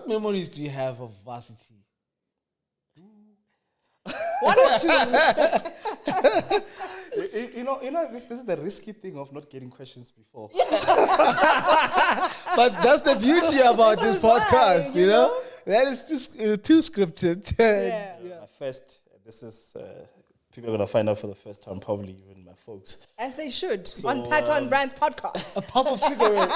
What memories do you have of varsity? One or two. This is the risky thing of not getting questions before. But that's the beauty about this podcast, you know? That is too scripted. Yeah. My first, this is, people are going to find out for the first time, probably even my folks. As they should. So, on Pattern Brands podcast. A puff of cigarette.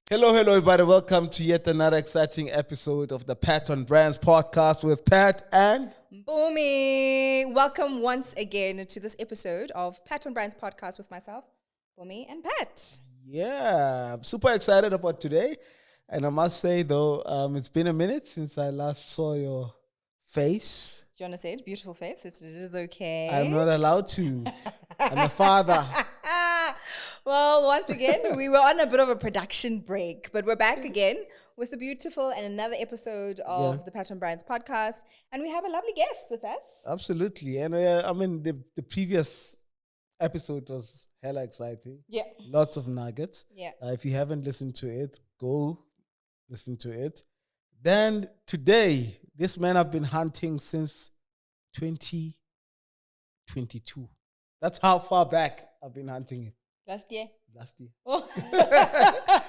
Hello, everybody. Welcome to yet another exciting episode of the Pattern Brands podcast with Pat and Mpumi. Welcome once again to this episode of Pattern Brands podcast with myself, Mpumi, and Pat. Yeah, I'm super excited about today. And I must say, though, it's been a minute since I last saw your face. Jonas said, beautiful face. It is okay. I'm not allowed to. I'm a father. Well, once again, we were on a bit of a production break, but we're back again with a beautiful and another episode of the Pattern Brands podcast. And we have a lovely guest with us. Absolutely. And the previous episode was hella exciting. Yeah. Lots of nuggets. Yeah. If you haven't listened to it, go listen to it. Then today, this man I've been hunting since 2022. That's how far back I've been hunting him. Last year. Oh.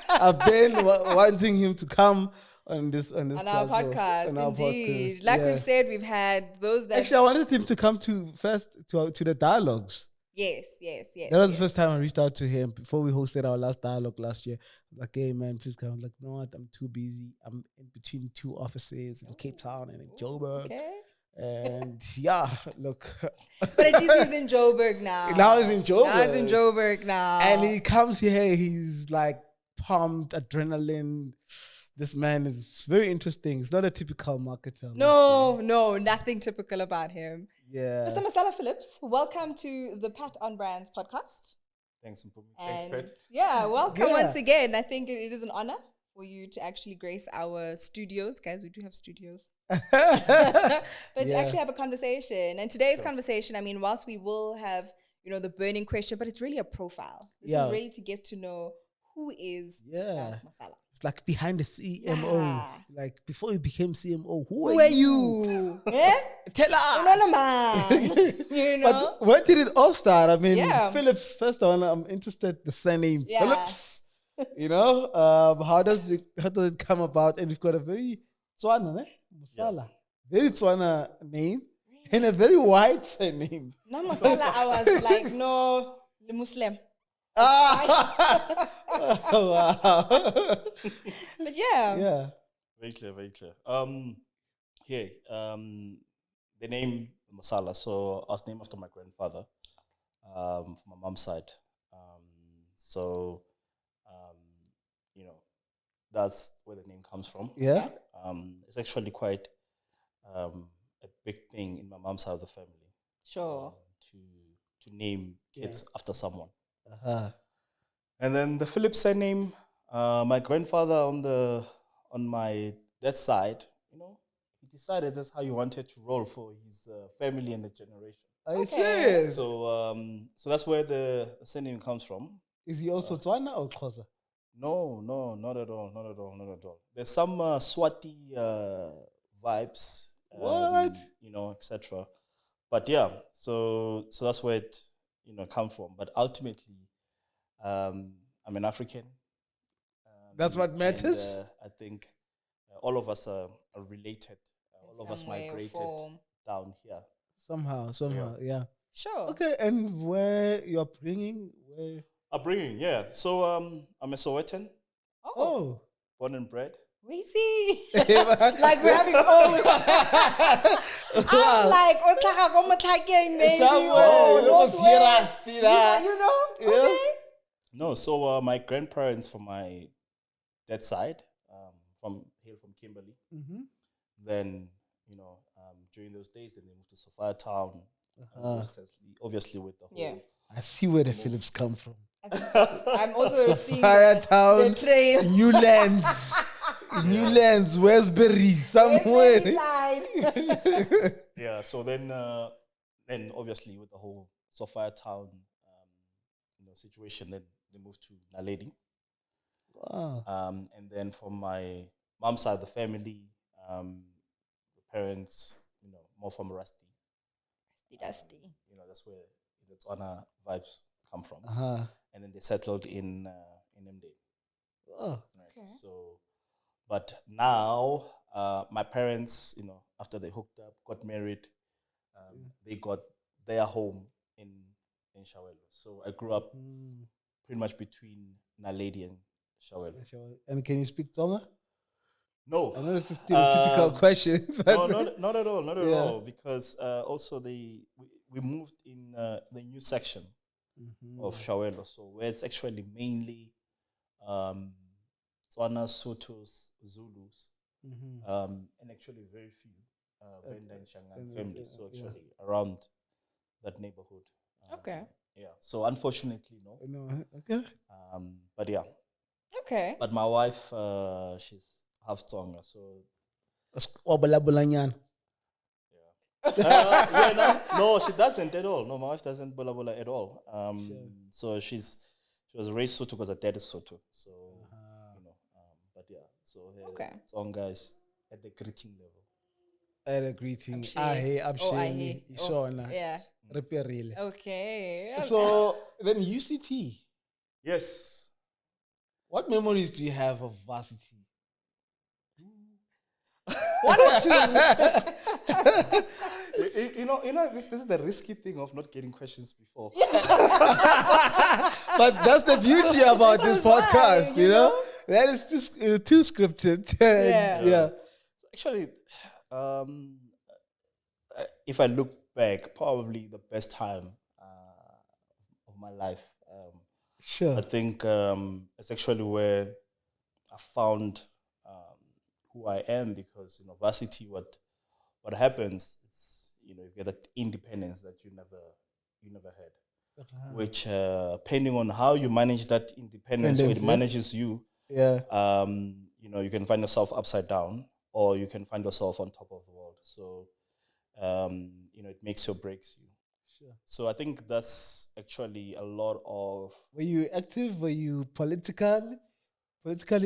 I've been wanting him to come on this on our podcast. Indeed. Like we've said, we've had those that actually I wanted him to come to the dialogues. Yes. That was the first time I reached out to him before we hosted our last dialogue last year. Like, hey man, please come. I'm like, no, I'm too busy. I'm in between two offices in Cape Town and in Joburg. Okay. And yeah, look. But at least he's in Joburg now. Now he's in Joburg. And he comes here, he's like pumped, adrenaline. This man is very interesting. He's not a typical marketer. No, nothing typical about him. Yeah. Mr. Mosala Philips, welcome to the Pat on Brands podcast. Thanks, Mpumi. Thanks, Pat. Yeah, welcome once again. I think it is an honor for you to actually grace our studios. Guys, we do have studios. But to actually have a conversation. And today's conversation, I mean, whilst we will have, the burning question, but it's really a profile. This is really to get to know who is Mosala. It's like behind the CMO. Yeah. Like before you became CMO, who are you? Yeah? Tell us. But where did it all start? I mean, Philips, first one, I'm interested the surname Philips. How does it come about? And you've got a very Tswana, Mosala. Very Tswana name and a very wide surname. No, Mosala, I was like, no, the Muslim. Oh, wow. But yeah. Very clear. The name Mosala, so I was named after my grandfather from my mom's side. That's where the name comes from. Yeah. It's actually quite a big thing in my mom's side of the family. Sure. To name kids after someone. Uh-huh. And then the Philips surname, my grandfather on my dad's side, he decided that's how he wanted to roll for his family and the generation. Are you serious? So that's where the surname comes from. Is he also Tswana or Xhosa? No, not at all. There's some Swati vibes. What? Etc. But yeah, so that's where it come from. But ultimately, I'm an African. That's what matters. And, I think all of us are related. All of us migrated down here. Somehow, yeah. Sure. Okay, and where you're upbringing? Upbringing, yeah. So I'm a Sowetan. Oh. Born and bred. We see. Like we're having old. I'm like, maybe. Okay. No, so my grandparents from my dad's side, hail from Kimberley. Mm-hmm. Then, during those days, then they moved to Sophia Town. Obviously with the whole. Yeah. I see where the Philips come from. I'm also seeing Sophia Town, the trail. Newlands, Westbury, somewhere. Yeah, so then obviously with the whole Sophia Town situation, then they moved to Naledi. Wow. And then from my mom's side of the family, the parents, more from Rusty. Dusty. That's where its honor vibes come from. And then they settled in MD. Oh. Right. Okay. So, but now my parents, after they hooked up, got married, they got their home in Soweto. So I grew up pretty much between Naledi and Soweto. And can you speak Tonga? No. I know it's a stereotypical question. No, not at all. Not at all. Because also we moved in the new section of Soweto. So where it's actually mainly Motlana Sowetos, Zulus, and actually very few Funda and Shangan families. So actually around that neighborhood. Okay. Yeah. So unfortunately, no. No. Okay. But yeah. Okay. But my wife, she's half Tonga, so. No, she doesn't at all. No, my wife doesn't bola bola at all. So she was raised Soto because her dad is Soto. So but yeah, so Tonga is at the greeting level. At a greeting. I'm sure. Yeah. Okay. So then UCT. Yes. What memories do you have of varsity? One or two. This is the risky thing of not getting questions before. But that's the beauty about this podcast, you know? That is too scripted. Yeah. Actually, if I look back, probably the best time of my life. Sure. I think it's actually where I found who I am, because varsity, what happens is you get that independence that you never had, which depending on how you manage that independence, or it manages you, you can find yourself upside down, or you can find yourself on top of the world. So it makes or breaks you. Sure. So I think that's actually a lot of. Were you active? Were you politically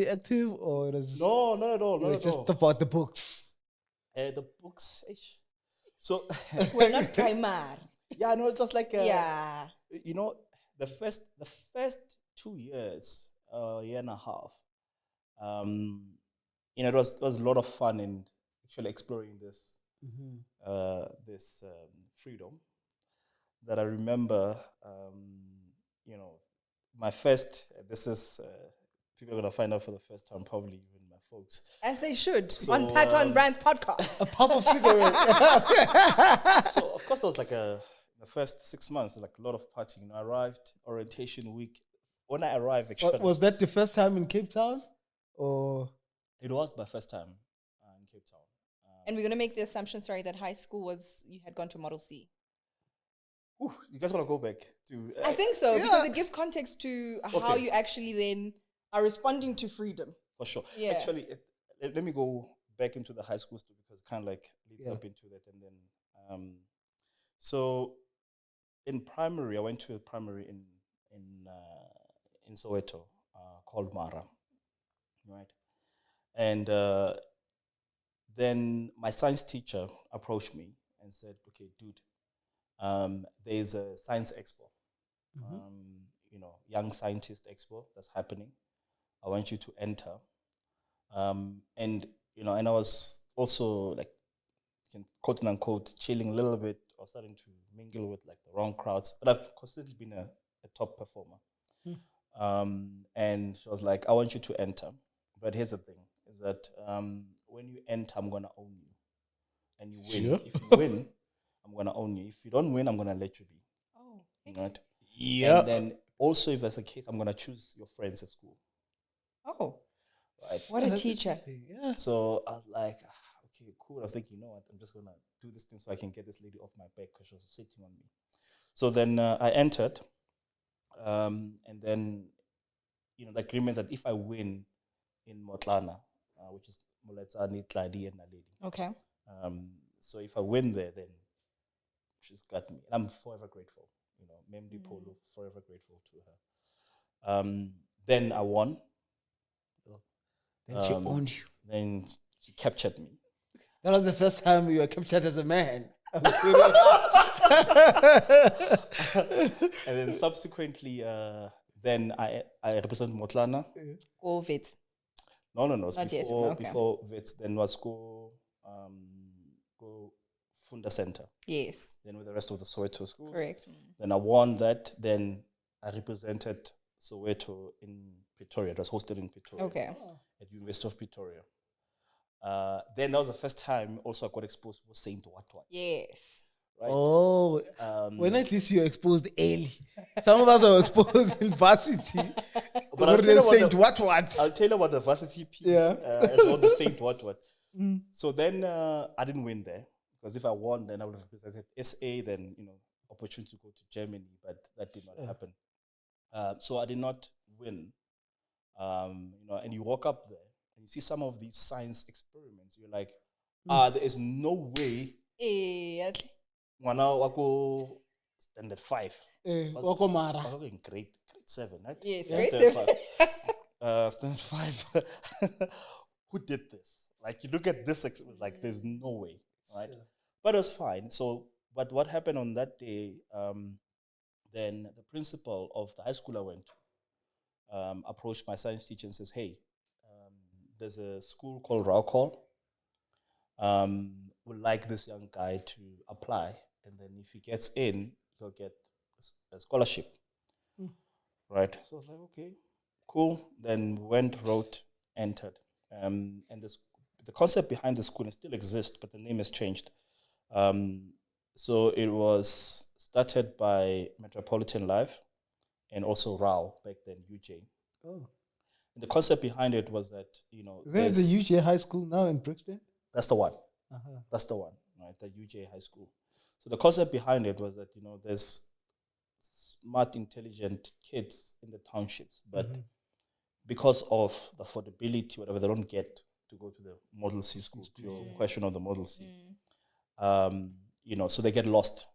active, or it was no, not at all. Not at just all. about the books? The books. So we're not primary. Yeah, no, it was like the first 2 years, year and a half. It was a lot of fun in actually exploring this freedom. That I remember, my first. This is people are gonna find out for the first time, probably even my folks. As they should, on Pattern Brands podcast. A puff of cigarette. So of course, it was like the first 6 months, like a lot of partying. I arrived orientation week. When I arrived, actually, was that the first time in Cape Town, or it was my first time in Cape Town? And we're gonna make the assumption, that high school you had gone to Model C. Ooh, you guys want to go back to? I think so, because it gives context to how you actually then are responding to freedom. For sure. Yeah. Actually, let me go back into the high school story, because it kind of like leads up into that. And then, so in primary, I went to a primary in Soweto called Mara, right? And then my science teacher approached me and said, "Okay, dude, there's a science expo, young scientist expo that's happening. I want you to enter." And I was also like, quote unquote, chilling a little bit, or starting to mingle with like the wrong crowds. But I've constantly been a top performer. And she was like, "I want you to enter. But here's the thing, is that when you enter, I'm going to own you. And you win. Sure. If you win, I'm going to own you. If you don't win, I'm going to let you be." Oh. Right? Yeah. And then also, if that's the case, I'm going to choose your friends at school. Oh. Right. What a teacher. Yeah. So I was like, okay, cool. I was thinking, you know what? I'm just going to do this thing so I can get this lady off my back, because she was sitting on me. So then I entered. And then, the agreement that if I win in Motlana, which is Motlana, Tladi, and Naledi. Okay. So if I win there, then she's got me. And I'm forever grateful. Memdi Polo, forever grateful to her. Then I won. And she owned you. Then she captured me. That was the first time you were captured as a man. And then subsequently, then I represent Motlana. Or Vit. No. Not yet. Okay. Before Vits, then was go Funda Center. Yes. Then with the rest of the Soweto schools. Correct. Then I won that. Then I represented Soweto in Pretoria. It was hosted in Pretoria. Okay. At University of Pretoria. Then that was the first time also I got exposed to Saint What. Yes. Right? Oh, when at least you're exposed early. Some of us are exposed in varsity. But I'll tell, I'll tell you about the varsity piece as well, the Saint What. So then I didn't win there, because if I won, then I would have represented SA, then, opportunity to go to Germany, but that did not happen. So I did not win. And you walk up there and you see some of these science experiments. You're like, there is no way. Standard 5. In grade 7, right? Yes, grade 7. Standard 5. Who did this? Like, you look at this, like, there's no way, right? But it was fine. So, but what happened on that day, then the principal of the high school I went to approached my science teacher and says, hey, there's a school called Raucol. Would like this young guy to apply. And then if he gets in, he'll get a scholarship. Right? So I was like, okay, cool. Then went, wrote, entered. And the concept behind the school still exists, but the name has changed. So it was started by Metropolitan Life and also RAW, back then, UJ. Oh. And the concept behind it was that, there's the UJ High School now in Brixton? That's the one. That's the one, right? The UJ High School. So the concept behind it was that, there's smart, intelligent kids in the townships, but because of the affordability, whatever, they don't get to go to the Model C school, to your question on the Model C. So they get lost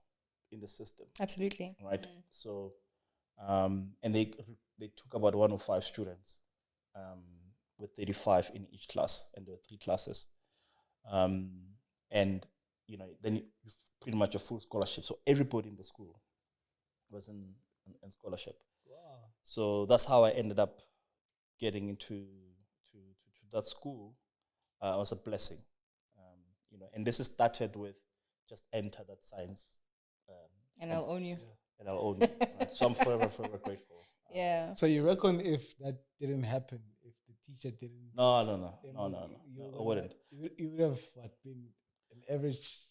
in the system. Absolutely. Right? So, and they took about 105 students with 35 in each class, and there were 3 classes. And then you pretty much a full scholarship. So everybody in the school was in scholarship. Wow. So that's how I ended up getting into that school. It was a blessing, and this is started with just enter that science. And I'll own you. And I'll own you. Right? So I'm forever grateful. Yeah. So you reckon if that didn't happen, if the teacher didn't? No. I wouldn't. You would have been an average.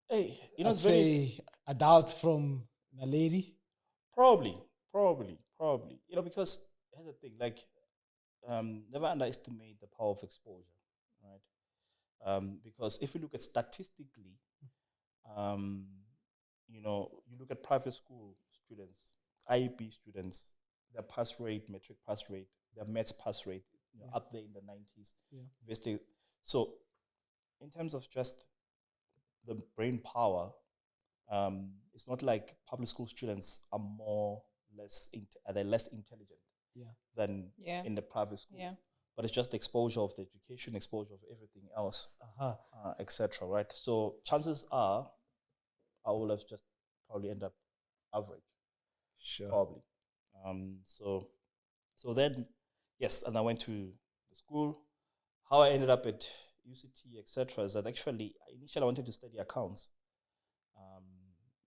Hey, it's say adult from a lady. Probably. Because here's the thing, like, never underestimate the power of exposure, right? Because if you look at statistically, you look at private school students, IEP students, their pass rate, metric pass rate, their maths pass rate, up there in the 90s. Yeah. So, in terms of just the brain power, it's not like public school students are less intelligent than in the private school. Yeah. But it's just exposure of the education, exposure of everything else, etc. Right? So chances are, I will have just probably end up average. Sure. Probably. So then, yes, and I went to the school. How I ended up at UCT, etc., is that initially I wanted to study accounts.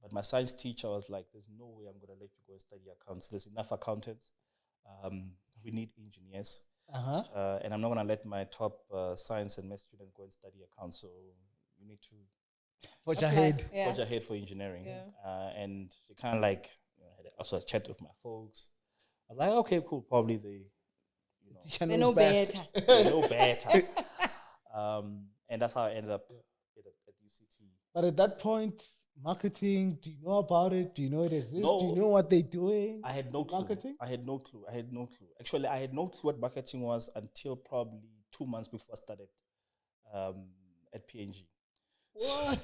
But my science teacher was like, there's no way I'm going to let you go and study accounts. There's enough accountants. We need engineers. And I'm not going to let my top science and math student go and study accounts. So you need to forge ahead. Forge ahead for engineering. Yeah. And she kind of like, had also a chat with my folks. I was like, okay, cool. Probably they know better. They know better. And that's how I ended up at UCT. But at that point, marketing, do you know about it? Do you know it exists? No. Do you know what they're doing? I had no clue. Marketing? I had no clue. Actually, I had no clue what marketing was until probably 2 months before I started at PNG. What?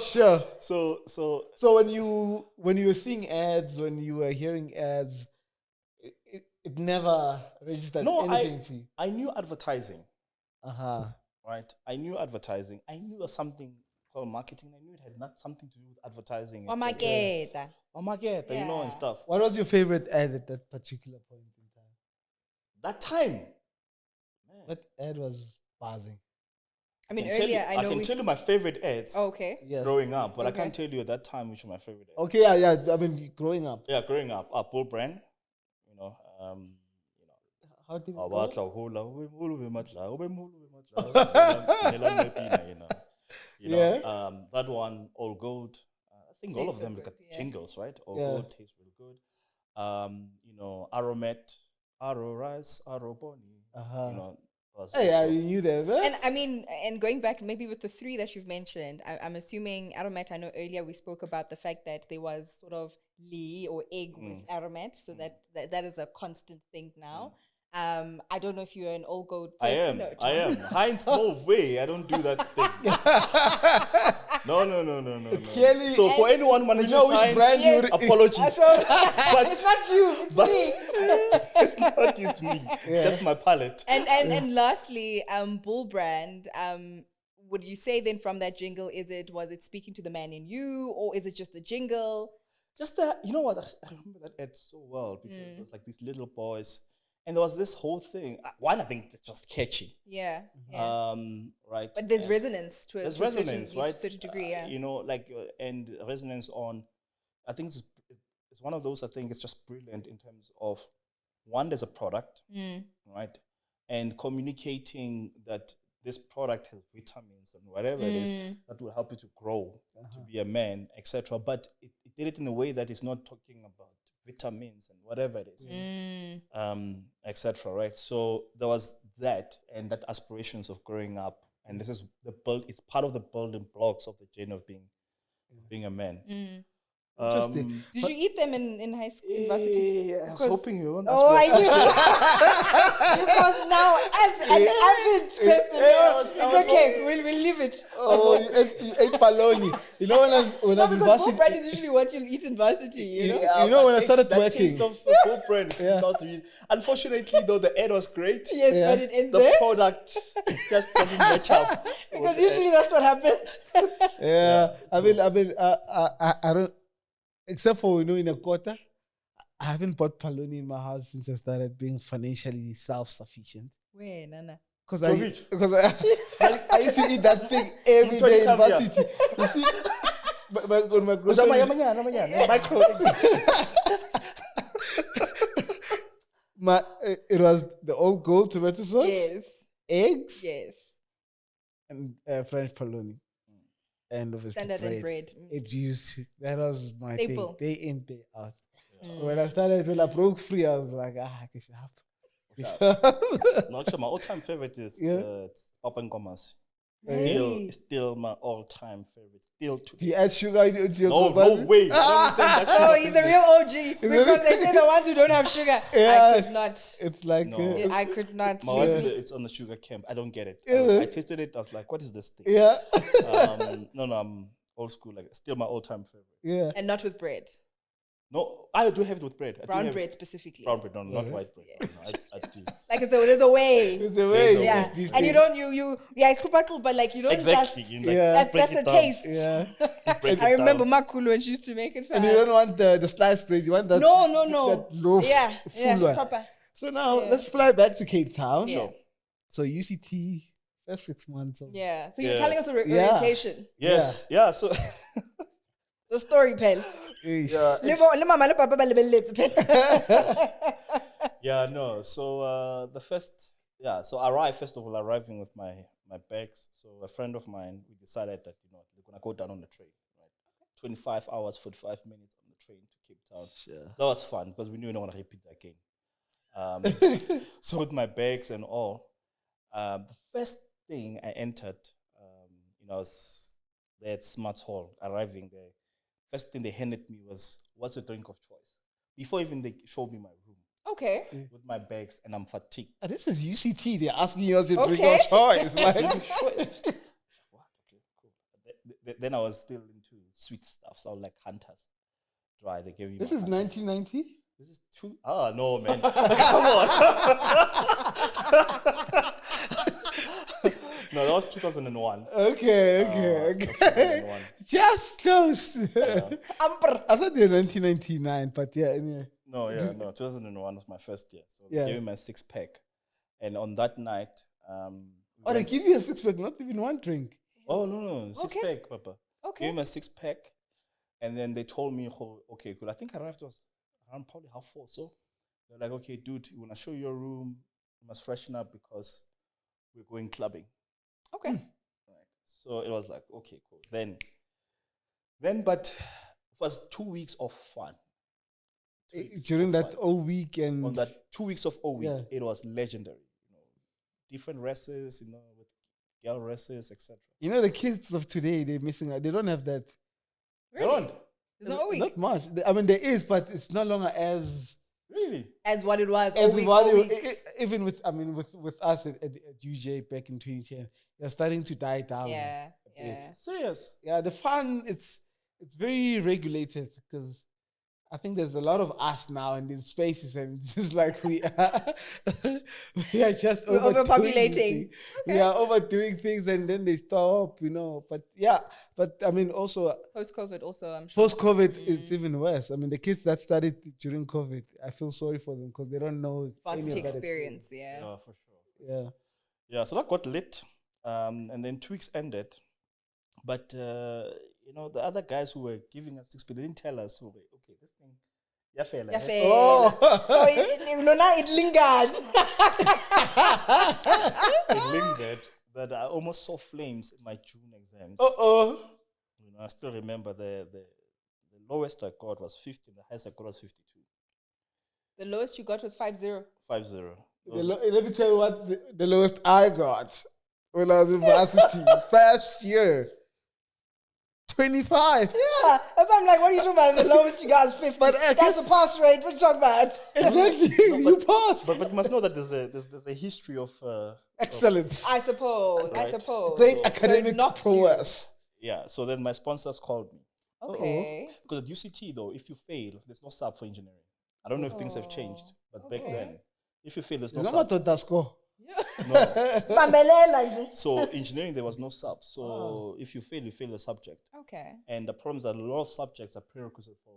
Sure. So when you were seeing ads, when you were hearing ads, It never registered anything to you. I knew advertising. Uh-huh. Right? I knew advertising. I knew something called marketing. I knew it had not something to do with advertising. Marketer. You know, and stuff. What was your favorite ad at that particular point in time? That time? Man. What ad was buzzing? I mean, earlier, I can tell you my favorite ads growing up, but I can't tell you at that time which were my favorite ads. Okay, yeah. I mean, growing up. Yeah, growing up. Bull brand, How did it go? That one, All Gold. I think all of them got jingles, right? All Gold tastes really good. Aromet, Arrow Rice, Arrow Boni. You knew them. And I mean, and going back maybe with the three that you've mentioned, I'm assuming Aromet, I know earlier we spoke about the fact that there was sort of Lee or egg with Aromet, so that is a constant thing now. I don't know if you're an All Gold person. I am. Heinz, no way. I don't do that thing. No. Clearly, so for anyone managing which brand apologies. But it's not you, it's me. It's not you, it's me. Just my palate. And lastly, Bull brand, would you say then from that jingle, was it speaking to the man in you, or is it just the jingle? Just that, you know what, I remember that ad so well, because there's like these little boys, and there was this whole thing. One, I think it's just catchy. Yeah. Right. But there's resonance to it. There's resonance, right? To a certain degree, and resonance on, I think it's one of those, I think it's just brilliant in terms of, one, there's a product, right? And communicating that this product has vitamins and whatever it is that will help you to grow, to be a man, etc. But it did it in a way that is not talking about vitamins and whatever it is, etc. Right? So there was that, and that aspirations of growing up, and this is it's part of the building blocks of the journey of being a man. Did you eat them in high school, university? Yeah, I was hoping you won't. I knew. Because now, as an avid person, it's okay. We'll leave it. Oh, you ate paloni. You know when I was in because varsity. Bull brand is usually what you'll eat in varsity. You know when I started that working. Taste of Bull brand is not really. Unfortunately, though, the ad was great. Yes, but it ends the there. product just doesn't match up. Because usually that's what happens. I mean, I don't. Except for, in a quarter, I haven't bought paloni in my house since I started being financially self-sufficient. Where, Nana? Because I used to eat that thing every day in varsity. You see, on my grocery... It was the All Gold tomato sauce. Yes. Eggs. Yes. And French paloni. And obviously standard bread. And bread. That was my staple. Thing. Day in, day out. So when I broke free, I was like, I guess you have. No, actually, my all-time favorite is Papa and Gomas. Still my all-time favorite. Still today. Do you add sugar into your No way. So he's a real OG. Because they say the ones who don't have sugar. Yeah, I could not. It's like... I could not. My wife said it's on the sugar camp. I don't get it. I tasted it. I was like, what is this thing? Yeah. No, I'm old school. Like, still my all-time favorite. Yeah. And not with bread. No, I do have it with bread. Brown bread specifically. Brown bread, no, not white bread. Yeah. No, I do. Like there's a way. There's a way. Yeah. And you don't, but like you don't exactly. just... That's the taste. Yeah. I remember Makulu when she used to make it fast. And you don't want the sliced bread. You want that... No. That loaf, full one. Proper. So now, let's fly back to Cape Town. Yeah. So UCT, first 6 months. So you're telling us orientation. Yes. Yeah. So... The story, pen. So arriving with my bags. So a friend of mine, we decided that we're gonna go down on the train, right? 25 hours, 45 minutes on the train to Cape Town. Sure. That was fun because we knew we don't want to repeat that again. So with my bags and all, the first thing I entered, was there at Smart Hall. Arriving there, first thing they handed me was, what's your drink of choice? Before even they showed me my room. Okay. With my bags, and I'm fatigued. This is UCT. They're asking you what's your drink of choice. Like, what? Okay, cool. Then I was still into sweet stuff, so I was like Hunters Dry. They gave me. This is 1990. This is no, man. Come on. No, that was 2001. Okay. 2001. Just close. Yeah. I thought they were 1999, but yeah, anyway. No, 2001 was my first year. So Yeah. they gave me my 6-pack. And on that night... they give you a 6-pack, not even one drink. Oh, no. 6-pack, Papa. Okay. Gave me a 6-pack. And then they told me, okay, cool. I think I arrived was around probably 4:30. So they're like, okay, dude, we want to show you your room. You must freshen up because we're going clubbing. Okay. Right. So it was like, okay, cool. Then, but it was 2 weeks of fun. During that whole week and... On that 2 weeks of week, Yeah. it was legendary. Different races, with girl races, etc. the kids of today, they're missing out. They don't have that. Really? They don't. There's no week. Not much. I mean, there is, but it's no longer as... Really? As what it was. As week. Even with us at UJ back in 2010, they're starting to die down. Yeah. Serious? Yeah, the fun, it's very regulated because I think there's a lot of us now in these spaces, and it's just like we are just overpopulating. things. We are overdoing things, and then they stop, But I mean, also post-COVID, also I'm sure. Post-COVID, it's even worse. I mean, the kids that started during COVID, I feel sorry for them because they don't know varsity experience. Yeah. Yeah, for sure. Yeah. Yeah, so that got lit, and then 2 weeks ended, but the other guys who were giving us 6, but they didn't tell us. So okay, this thing, yafela. Oh, so it lingered. It lingered. That I almost saw flames in my June exams. I still remember the lowest I got was 50. The highest I got was 52. The lowest you got was 50. 50. Let me tell you what the lowest I got when I was in varsity first year. 25. Yeah, that's why I'm like, what are you talking about? The lowest you got is 50. But that's the pass rate. What are you talking about? Exactly, you passed. But you must know that there's a history of excellence. I suppose. Right. I suppose. Great academic prowess. Yeah. So then my sponsors called me. Okay. Because at UCT though, if you fail, there's no sub for engineering. I don't know if things have changed, but back then, if you fail, there's no sub. No. So engineering, there was no sub. So if you fail the subject. Okay. And the problem is that a lot of subjects are prerequisite for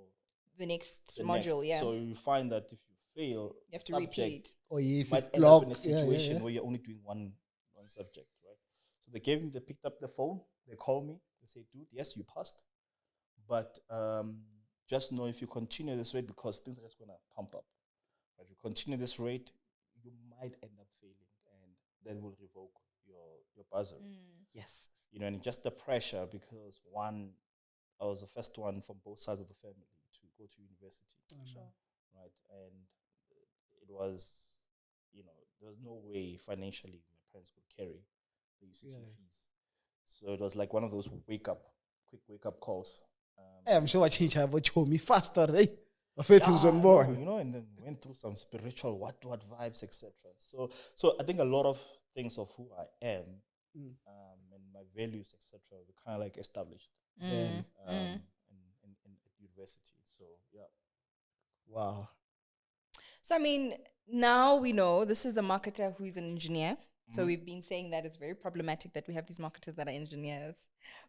the next module. Yeah. So you find that if you fail, you have to repeat. Or you might end up in a situation where you're only doing one subject, right? So they picked up the phone, they called me, they say, dude, yes, you passed, but just know if you continue this rate, because things are just gonna pump up. But if you continue this rate, you might end up failing, and then we'll revoke your buzzer. Yes. And just the pressure, because I was the first one from both sides of the family to go to university. Right. And it was, there was no way financially my parents could carry the UCT fees. So it was like one of those quick wake up calls. I'm sure I changed me faster, right? Was unborn. And then went through some spiritual what vibes, etc. So I think a lot of things of who I am and my values, etc., were kind of like established in university. So yeah. Wow. So I mean, now we know this is a marketer who is an engineer. So we've been saying that it's very problematic that we have these marketers that are engineers.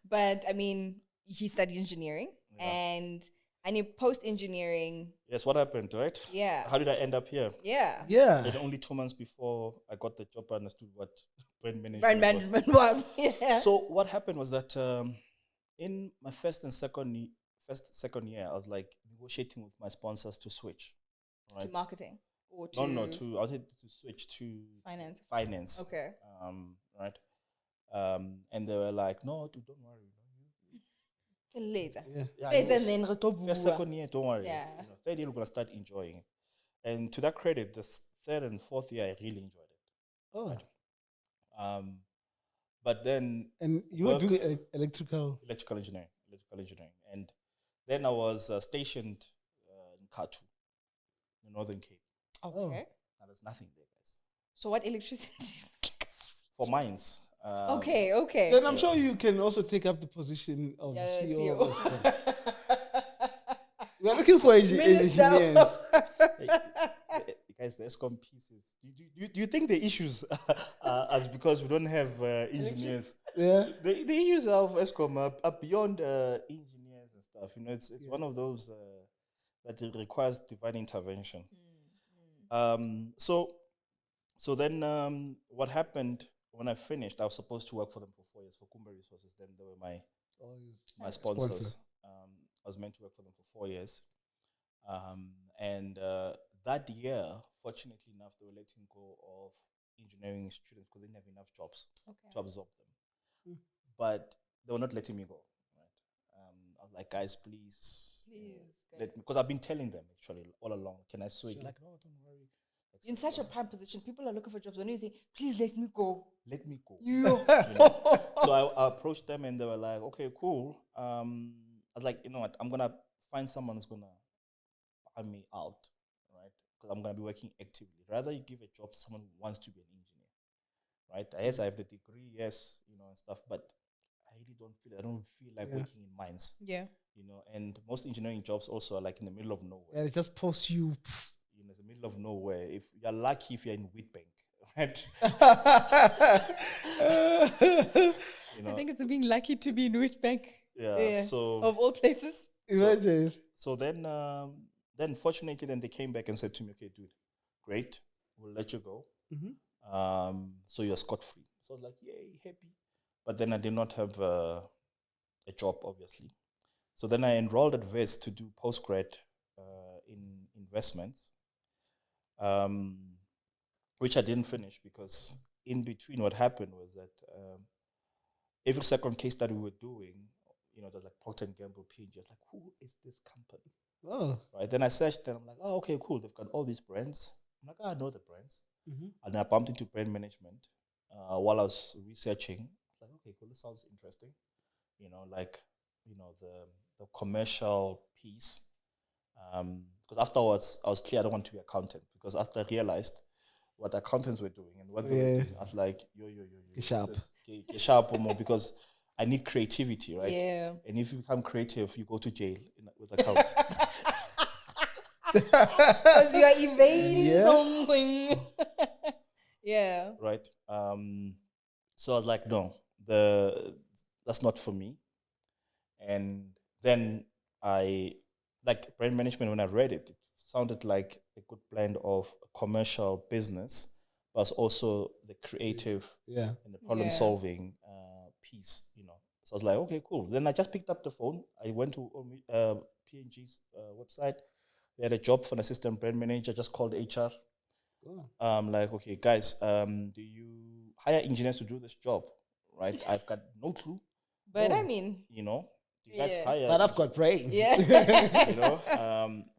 But I mean, he studied engineering and you post-engineering. Yes, what happened, right? Yeah. How did I end up here? Yeah. Yeah. And only 2 months before I got the job, I understood what brand management was. Yeah. So what happened was that in my first and second year, I was like negotiating with my sponsors to switch. Right? To marketing? Or to I wanted to switch to finance. Okay. Right. And they were like, no, dude, don't worry. Later. First, second year, don't worry. Yeah. Third year, we're going to start enjoying it. And to that credit, the third and fourth year, I really enjoyed it. Oh. Right? But then... And you were doing electrical engineering. And then I was stationed in Katu, in Northern Cape. Okay. Now there's nothing there, guys. So what electricity? For mines. Okay. Then I'm sure you can also take up the position of CEO. We're looking for engineers. Guys, the ESCOM pieces. Do you think the issues are because we don't have engineers? Yeah. The issues of ESCOM are beyond engineers and stuff. You know, it's one of those that it requires divine intervention. So then what happened when I finished? I was supposed to work for them for 4 years for Kumba Resources. Then they were my sponsors. I was meant to work for them for 4 years. And that year, fortunately enough, they were letting go of engineering students because they didn't have enough jobs to absorb them. But they were not letting me go. Right? I was like, guys, please let me, because I've been telling them actually all along. Can I switch? Like, no, don't worry. In such a prime position, people are looking for jobs. When you say, please let me go. Let me go. You know? So I approached them and they were like, okay, cool. I was like, you know what? I'm going to find someone who's going to buy me out, right? Because I'm going to be working actively. Rather you give a job to someone who wants to be an engineer, right? Yes, I have the degree, yes, you know, and stuff, but I really don't feel like working in mines. Yeah. You know, and most engineering jobs also are like in the middle of nowhere. Yeah, they just post you. In the middle of nowhere. If you're lucky, if you're in Wheatbank, right? You know? I think it's being lucky to be in Wheatbank. Yeah. So of all places. So then fortunately, then they came back and said to me, "Okay, dude, great, we'll let you go. So you're scot-free." So I was like, "Yay, happy!" But then I did not have a job, obviously. So then I enrolled at VES to do postgrad in investments, which I didn't finish because in between what happened was that every second case that we were doing, you know, there's like Procter & Gamble, P&G. I was like, who is this company? Oh. Right. Then I searched and I'm like, oh, okay, cool. They've got all these brands. I'm like, I know the brands. And then I bumped into brand management while I was researching. I was like, okay, cool. This sounds interesting. You know, like, you know, the commercial piece. Because afterwards, I was clear I don't want to be an accountant. Because after I realized what accountants were doing and what they were doing, I was like, yo. Get sharp. Get sharp more because I need creativity, right? Yeah. And if you become creative, you go to jail with accounts. Because you are evading something. Yeah. Right. So I was like, no, that's not for me. And then I, like brand management, when I read it, it sounded like a good blend of commercial business, but also the creative and the problem solving piece, you know. So I was like, okay, cool. Then I just picked up the phone. I went to P&G's website. They had a job for an assistant brand manager, just called HR. Like, okay, guys, do you hire engineers to do this job? Right? I've got no clue. But I mean, you know, do you guys hire? But I've got brain. Yeah. You know,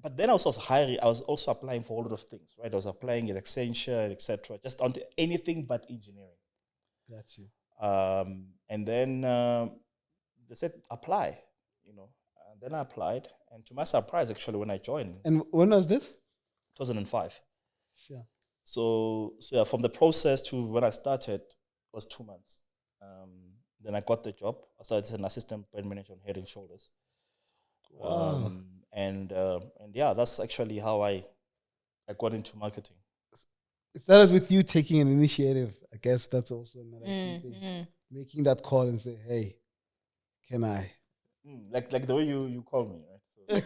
but then I was also hiring. I was also applying for a lot of things, right? I was applying at Accenture, etc. Just on anything but engineering. Got you. And then they said apply, you know. And then I applied, and to my surprise, actually, when I joined. And when was this? 2005. Sure. So yeah, from the process to when I started was 2 months. Then I got the job. I started as an assistant brand manager on Head and Shoulders. Wow. And yeah, that's actually how I got into marketing. It started with you taking an initiative. I guess that's also another key thing. Making that call and say, hey, can I? Like the way you call me, right? So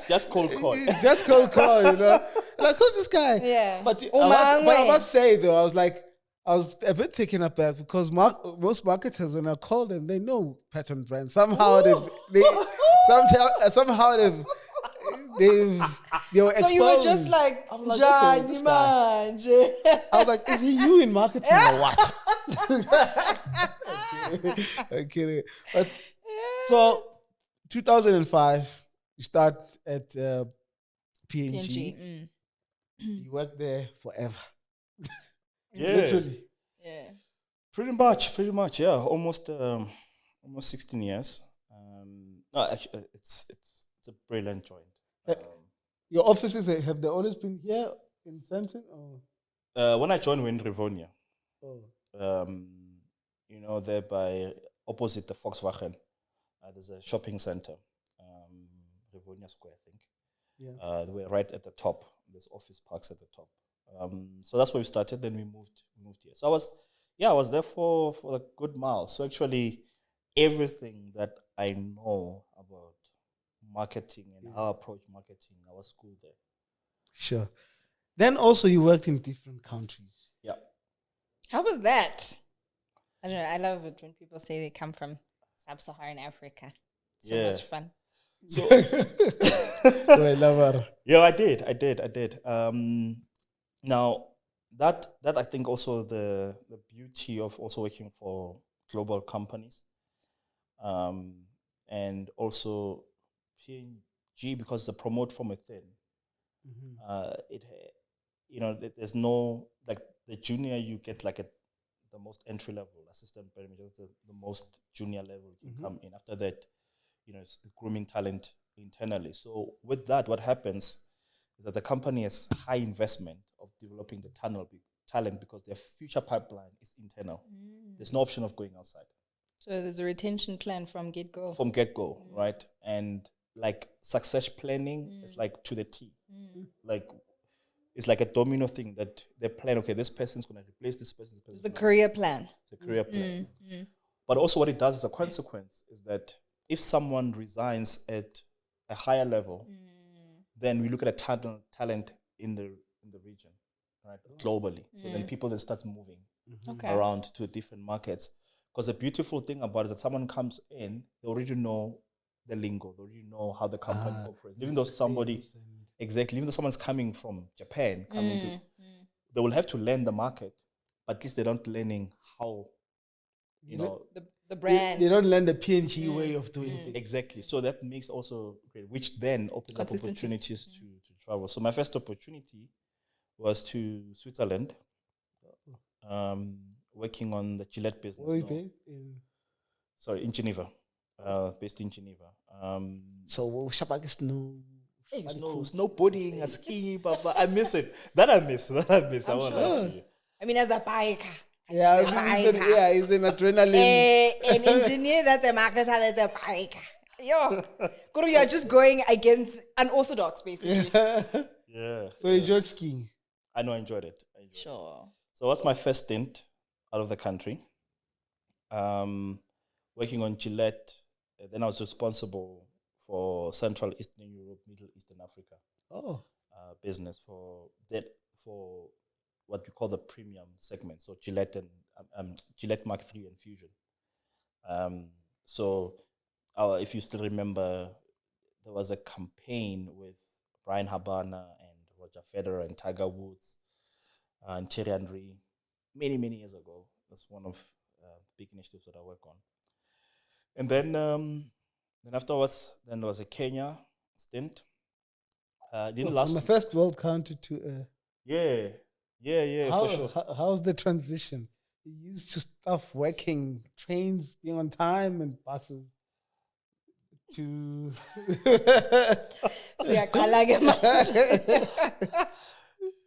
just cold call. Just cold call, you know? Like, who's this guy? Yeah. But I must say, though, I was a bit taken aback because most marketers, when I call them, they know pattern brands. Somehow they were exposed. So you were just like, Johnny Manje. I was like, is he you in marketing or what? I'm kidding. But so 2005, you start at P&G. You work there forever. Yeah. Literally. Yeah. Pretty much, yeah. Almost 16 years. No, actually, it's a brilliant joint. Your offices, have they always been here in Sandton? Or? When I joined, we were in Rivonia. Oh. You know, there by opposite the Volkswagen. There's a shopping center, Livonia Square, I think. Yeah. They were right at the top. There's office parks at the top. So that's where we started. Then we moved here. So I was there for a good mile. So actually, everything that I know about marketing and how I approach marketing, I was schooled there. Sure. Then also you worked in different countries. Yeah. How was that? I don't know. I love it when people say they come from sub-Saharan Africa. So much fun. So, I love her. Yeah, I did. Now that I think also the beauty of also working for global companies, and also PNG, because they promote from within. There's no, like, the junior you get like the most entry level assistant manager, the most junior level you can come in. After that, it's grooming talent internally. So with that, what happens is that the company has high investment of developing the talent because their future pipeline is internal. There's no option of going outside. So there's a retention plan from get-go. From get-go, right? And like success planning is like to the T. Like, it's like a domino thing that they plan, okay, this person's going to replace this person. It's a career plan. It's a career plan. But also what it does as a consequence is that if someone resigns at a higher level, then we look at a talent in the region, right, globally. So then people then start moving around to different markets. Because the beautiful thing about it is that someone comes in, they already know the lingo, they already know how the company operates. Even though someone's coming from Japan, they will have to learn the market, but at least they're not learning how, the brand. They don't learn the PNG way of doing things. Exactly. So that makes also great, which then opens up opportunities to travel. So my first opportunity was to Switzerland, working on the Gillette business. Where are you based? In Geneva. Based in Geneva. So Shabak is snowboarding, skiing, but I miss it. That I miss. I won't lie to you. I mean, as a biker. He's an adrenaline. An engineer, that's a marketer, that's a biker. Guru, you're just going against unorthodox, basically. Yeah. So you enjoyed skiing? I know, I enjoyed it. Sure. So what's my first stint out of the country? Working on Gillette. Then I was responsible for Central Eastern Europe, Middle Eastern Africa. Business for what we call the premium segment. So Gillette and Gillette Mark III and Fusion. If you still remember, there was a campaign with Brian Habana and Roger Federer and Tiger Woods and Thierry Henry many, many years ago. That's one of the big initiatives that I work on. And then afterwards, there was a Kenya stint. Didn't last. From the first world country to for sure. How's the transition? You used to stuff working, trains being on time and buses to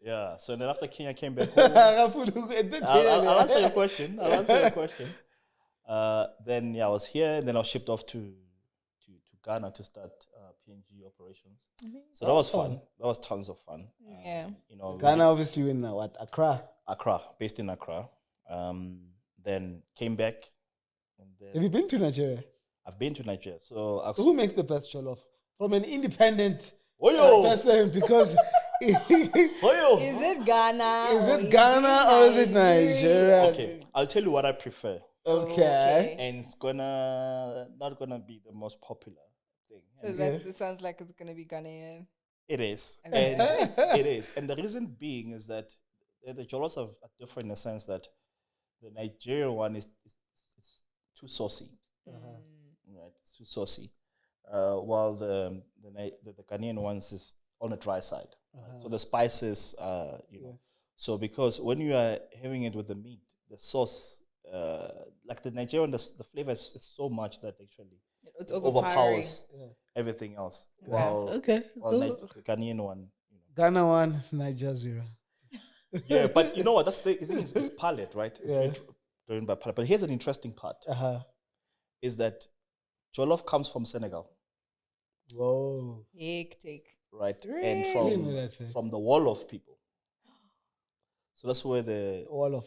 Yeah, so then after Kenya came back home, I'll answer your question. Then I was here, and then I was shipped off to Ghana to start PNG operations. So that was fun. That was tons of fun. Ghana, obviously, in Accra. Accra, based in Accra. Then came back. And then have you been to Nigeria? I've been to Nigeria. So who makes the best jollof? From an independent person, because is it Ghana? Is it Ghana or is it Nigeria? Okay, I'll tell you what I prefer. Okay. And it's not gonna be the most popular thing. So it sounds like it's gonna be Ghanaian. It is. And it is. And the reason being is that the jollofs are different in the sense that the Nigerian one is too saucy. Right, it's too saucy. While the Ghanaian ones is on the dry side. Right? So the spices, So because when you are having it with the meat, the sauce, like the Nigerian, the flavor is so much that actually it overpowers everything else. While the Ghanaian one, Ghana one, Niger 0. Yeah, but you know what? That's the thing. It's palate, right? It's driven by palate. But here's an interesting part: is that jollof comes from Senegal. Whoa. Hectic. right? Really? And from the wall of people. So that's where the Wolof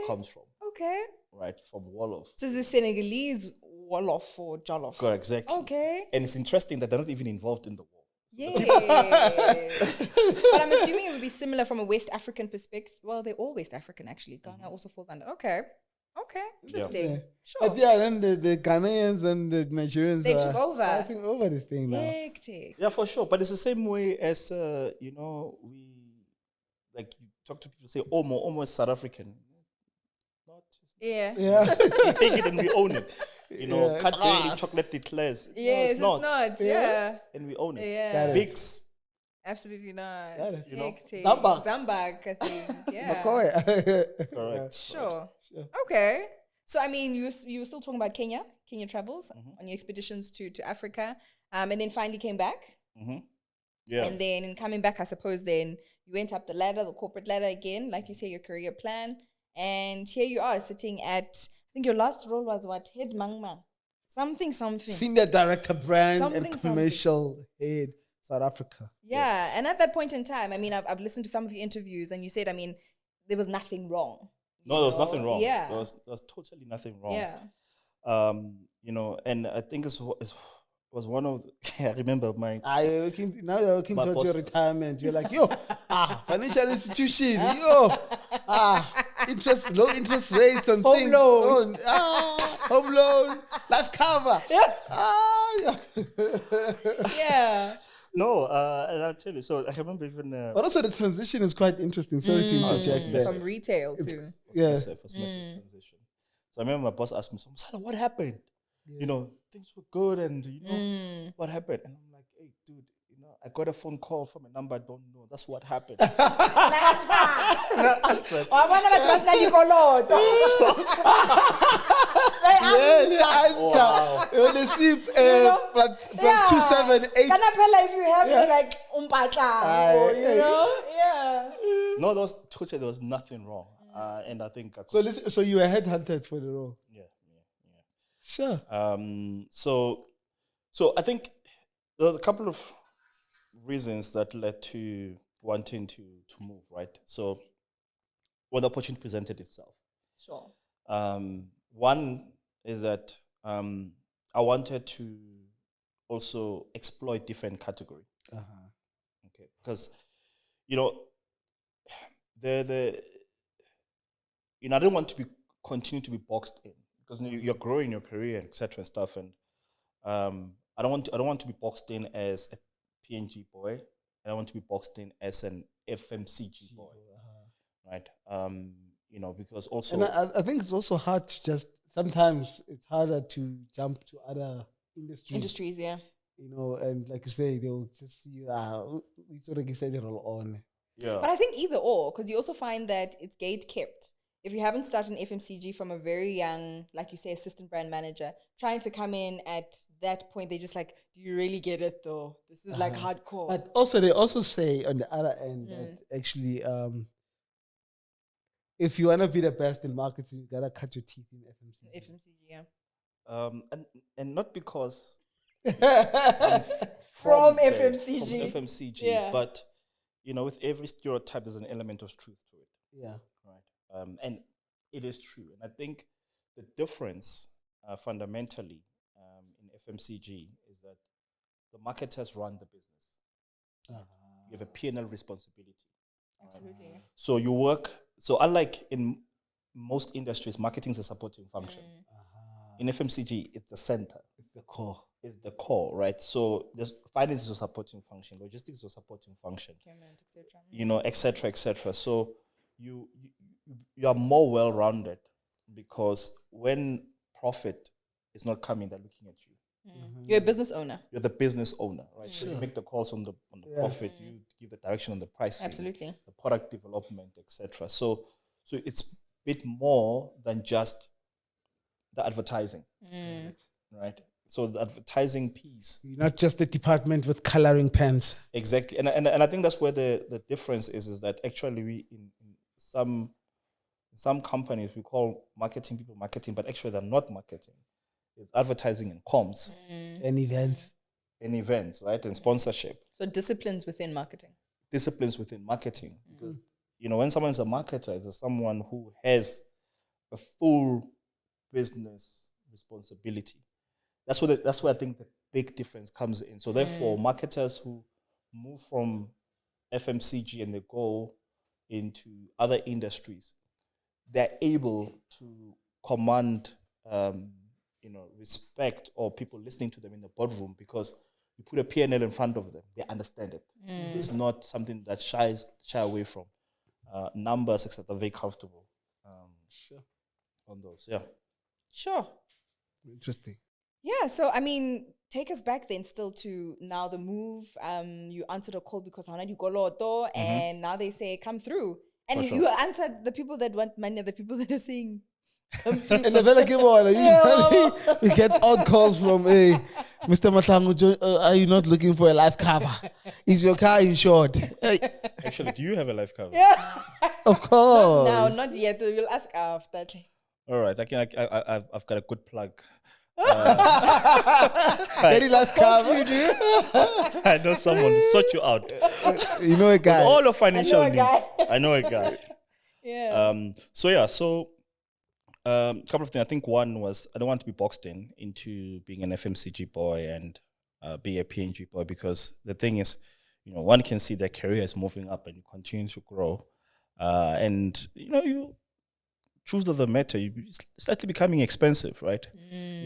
comes from. Okay. Right, from Wolof. So the Senegalese Wolof or Jollof. Correct, exactly. Okay. And it's interesting that they're not even involved in the war. Yes. But I'm assuming it would be similar from a West African perspective. Well, they're all West African, actually. Ghana also falls under. Okay. Interesting. Yeah. Sure. But yeah, then the Ghanaians and the Nigerians They took over. fighting over this thing now. Hectic. Yeah, for sure. But it's the same way as, we, like, you talk to people, say, Omo is South African. Not just Yeah. we take it and we own it. Cadbury chocolate declares. Yes, no, it's not. Yeah. And we own it. Yeah. Vicks. Absolutely not. Got it. Hectic. Zambak, I think. Yeah. Correct. Sure. Okay. So, I mean, you were still talking about Kenya travels on your expeditions to Africa, and then finally came back. Mm-hmm. Yeah. And then in coming back, I suppose then you went up the ladder, the corporate ladder again, like you say, your career plan. And here you are sitting at, I think your last role was what? Head Mangma. Something. Senior director brand Something. and commercial head South Africa. Yeah. Yes. And at that point in time, I mean, I've listened to some of your interviews and you said, I mean, there was nothing wrong. No, there was nothing wrong. Yeah. There was totally nothing wrong. Yeah. And I think it was one of I remember my Now you're working towards your bosses. retirement. You're like, financial institution, low interest rates and Home things. loan. Home loan, life cover. Yeah. No, and I'll tell you. So I remember even. But also the transition is quite interesting. Sorry to interject there. From retail to. Massive transition. So I remember my boss asked me, "So Mosala, what happened? Things were good, and what happened?" And I'm like, "Hey, dude, I got a phone call from a number I don't know. That's what happened." When they see plus 278. Can I feel like if you have like umpata, Yeah. No, there was nothing wrong. And I think So you were headhunted for the role. Yeah. Sure. So I think there was a couple of reasons that led to wanting to move, right? So when the opportunity presented itself. Sure. One is that I wanted to also exploit different category. Okay, because I didn't want to continue to be boxed in because you're growing your career, etc. and stuff, and I don't want to be boxed in as a PNG boy. I don't want to be boxed in as an FMCG boy, right? Because also, and I think it's also hard to sometimes it's harder to jump to other industries. Yeah. And like you say, they'll just see you. We sort of say they're all on. Yeah. But I think either or, because you also find that it's gate kept. If you haven't started an FMCG from a very young, like you say, assistant brand manager, trying to come in at that point, they're just like, do you really get it though? This is like hardcore. But also, they also say on the other end that actually, if you want to be the best in marketing, you gotta cut your teeth in FMCG. FMCG, yeah. And not because from FMCG. From FMCG, but with every stereotype, there's an element of truth to it. Yeah. Right. And it is true. And I think the difference fundamentally in FMCG is that the marketers run the business. You have a P&L responsibility. Absolutely. Right? So you work. So unlike in most industries, marketing is a supporting function. In FMCG, it's the center. It's the core. Is the core, right? So there's finance is a supporting function, logistics is a supporting function, etc., etc. So you are more well-rounded because when profit is not coming, they're looking at you. You're a business owner. You're the business owner, right? So you make the calls on the profit, you give the direction on the pricing, absolutely, the product development, etc. So it's a bit more than just the advertising, right? So the advertising piece. You're not just a department with coloring pens. Exactly. And I think that's where the difference is that actually we in some companies we call marketing people marketing, but actually they're not marketing. It's advertising and comms. And events. and events, right? And sponsorship. So disciplines within marketing. Disciplines within marketing. Because, when someone is a marketer, it's someone who has a full business responsibility. That's where I think the big difference comes in. So therefore, marketers who move from FMCG and they go into other industries, they're able to command, respect or people listening to them in the boardroom because you put a P&L in front of them, they understand it. It's not something that shy away from. Numbers, etc. They're very comfortable on those. Yeah. Sure. Interesting. Yeah. So, I mean, take us back then still to now the move. You answered a call because you go loto, and now they say come through. And you answered the people that want money, the people that are saying come through. And the usually we get odd calls from Mr. Matlangu, are you not looking for a life cover? Is your car insured? Actually, do you have a life cover? Yeah. Of course. No, not yet. We'll ask after. All right. I've got a good plug. Any life cover? You do. I know someone to sort you out. You know a guy. With all your financial needs. I know a guy. Yeah. So a couple of things. I think one was I don't want to be boxed into being an FMCG boy and be a P&G boy, because the thing is, one can see their career is moving up and you continue to grow, and you. Truth of the matter, you're slightly becoming expensive, right?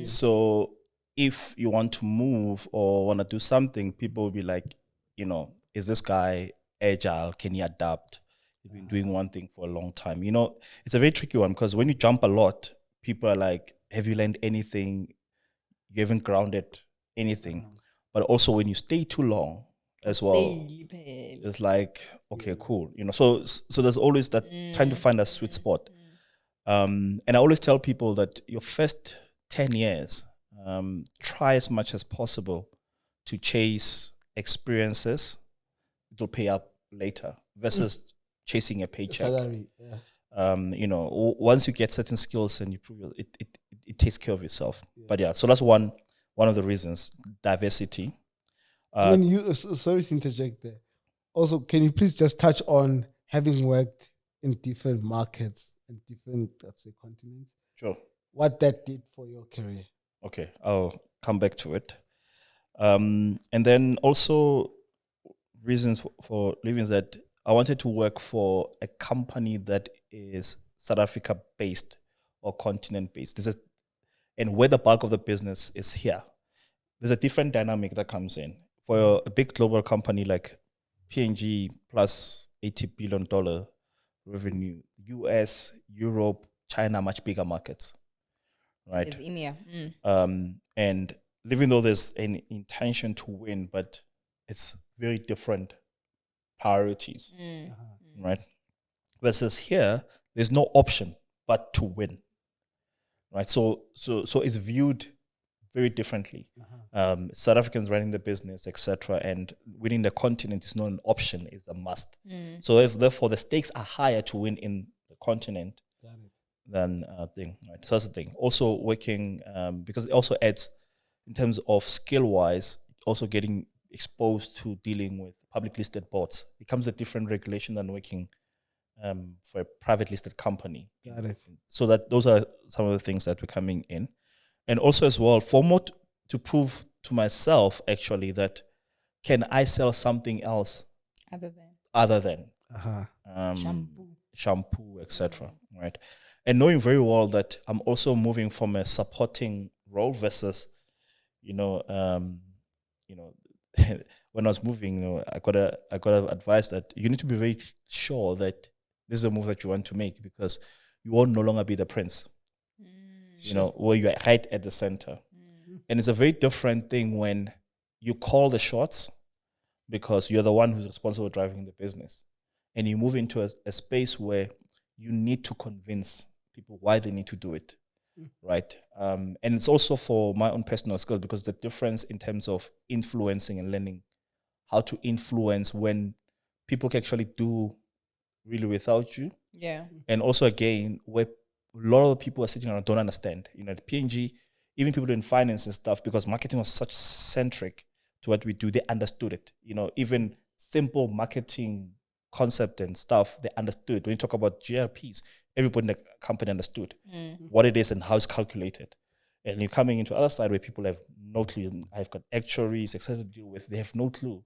So if you want to move or want to do something, people will be like, is this guy agile? Can he adapt? He's been doing one thing for a long time. It's a very tricky one because when you jump a lot, people are like, have you learned anything? You haven't grounded anything. But also when you stay too long as well, it's like, okay, cool. So there's always that trying to find a sweet spot. And I always tell people that your first 10 years, try as much as possible to chase experiences. It will pay up later versus chasing a paycheck. Salary, yeah. Once you get certain skills and you prove it takes care of itself. Yeah. But yeah, so that's one of the reasons. Diversity. Sorry to interject there. Also, can you please just touch on having worked in different markets and different, let's say, continents? Sure. What that did for your career? Okay, I'll come back to it. And then also reasons for leaving is that I wanted to work for a company that is South Africa based or continent based. And where the bulk of the business is here. There's a different dynamic that comes in. For a big global company like P&G plus $80 billion revenue, US, Europe, China, much bigger markets, right? It's EMEA. And even though there's an intention to win, but it's very different priorities, right? Versus here, there's no option but to win, right? So it's viewed very differently. South Africans running the business, etc., and winning the continent is not an option; it's a must. So therefore, the stakes are higher to win in the continent than thing. Right? So that's the thing. Also working because it also adds in terms of skill-wise, also getting exposed to dealing with public listed boards becomes a different regulation than working for a private listed company. So that those are some of the things that were coming in. And also as well, for more to prove to myself actually that can I sell something else other than shampoo, etc. Right? And knowing very well that I'm also moving from a supporting role versus, when I was moving, I got advice that you need to be very sure that this is a move that you want to make because you will no longer be the prince. Where you are right at the center. And it's a very different thing when you call the shots because you're the one who's responsible for driving the business. And you move into a space where you need to convince people why they need to do it, right? And it's also for my own personal skills because the difference in terms of influencing and learning how to influence when people can actually do really without you. Yeah. And also, again, where a lot of the people are sitting around don't understand. The P&G, even people in finance and stuff, because marketing was such centric to what we do, they understood it. Even simple marketing concept and stuff, they understood. When you talk about GRPs, everybody in the company understood what it is and how it's calculated. And you're coming into other side where people have no clue. I've got actuaries, etc. to deal with. They have no clue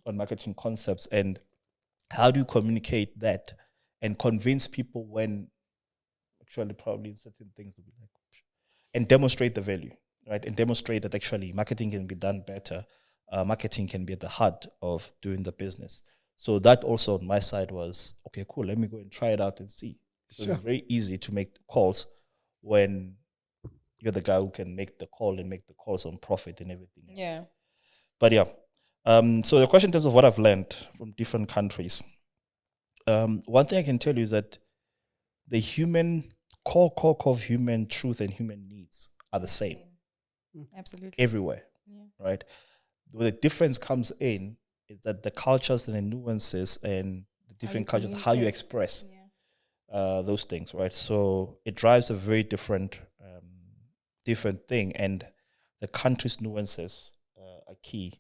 on marketing concepts. And how do you communicate that and convince people when actually probably certain things will be like, and demonstrate the value, right? And demonstrate that actually marketing can be done better. Marketing can be at the heart of doing the business. So that also on my side was, okay, cool, let me go and try it out and see. Because it's very easy to make calls when you're the guy who can make the call and make the calls on profit and everything else. Yeah. But yeah. So the question in terms of what I've learned from different countries. One thing I can tell you is that the core of human truth and human needs are the same. Absolutely. Everywhere, right? Where the difference comes in is that the cultures and the nuances and the different cultures, how you express those things, right? So it drives a very different thing, and the country's nuances are key.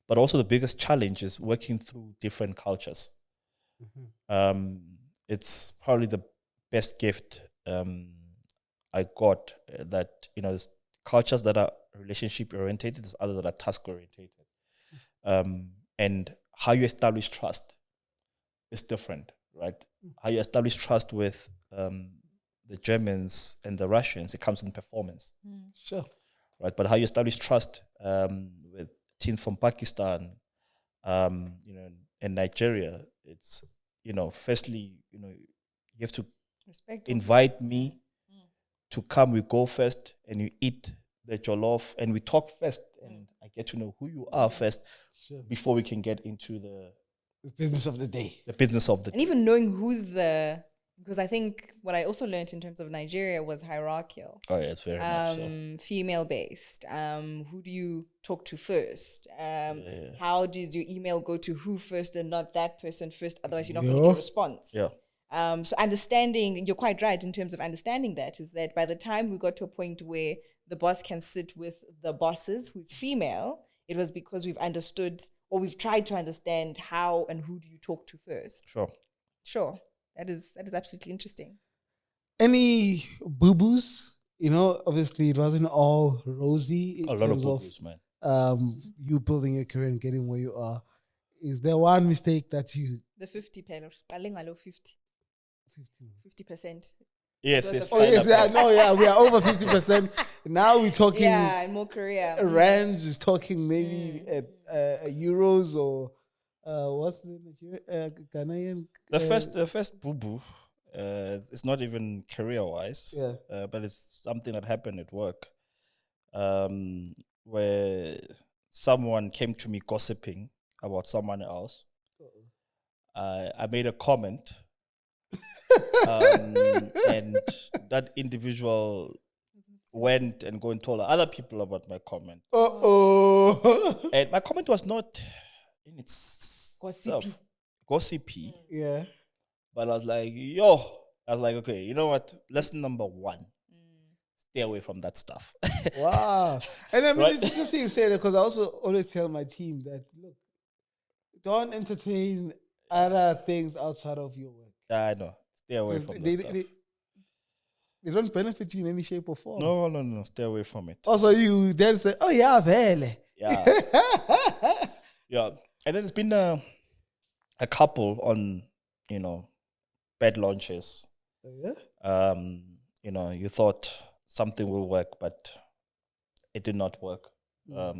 But also the biggest challenge is working through different cultures. It's probably the best gift I got, that there's cultures that are relationship orientated, there's others that are task orientated, and how you establish trust is different, right? How you establish trust with the Germans and the Russians, it comes in performance, sure, right? But how you establish trust with teams from Pakistan, and Nigeria, it's firstly, you have to invite me to come. We go first, and you eat the jollof, and we talk first, and I get to know who you are first before we can get into the business of the day. The business of the day. And even knowing because I think what I also learned in terms of Nigeria was hierarchical. Oh, yeah, it's very much so. Female-based. Who do you talk to first? How does your email go to who first and not that person first? Otherwise, you're not going to get a response. Yeah. So understanding, you're quite right in terms of understanding that, is that by the time we got to a point where the boss can sit with the bosses who's female, it was because we've understood, or we've tried to understand how and who do you talk to first. Sure. That is absolutely interesting. Any boo-boos? Obviously it wasn't all rosy in terms of boo-boos, man. You building your career and getting where you are. Is there one mistake that you... The 50 panel. 50%. Yes. Oh, yes, I know, yeah. We are over 50%. Now we're talking... Yeah, in more Korea. Rands is talking maybe at euros or... what's the Ghanaian? The first boo-boo, it's not even career-wise, but it's something that happened at work, where someone came to me gossiping about someone else. I made a comment, and that individual went and go and told other people about my comment. And my comment was not in its gossipy. Yeah. But I was like, okay, you know what? Lesson number 1. Stay away from that stuff. Wow. And I mean, it's interesting you say that, because I also always tell my team that, look, don't entertain other things outside of your work. I know. Stay away from that stuff. They don't benefit you in any shape or form. No. Stay away from it. Also, you then say, oh, yeah, vele. Yeah. Yeah. And then there's been a couple on, bad launches. Yeah. You thought something will work, but it did not work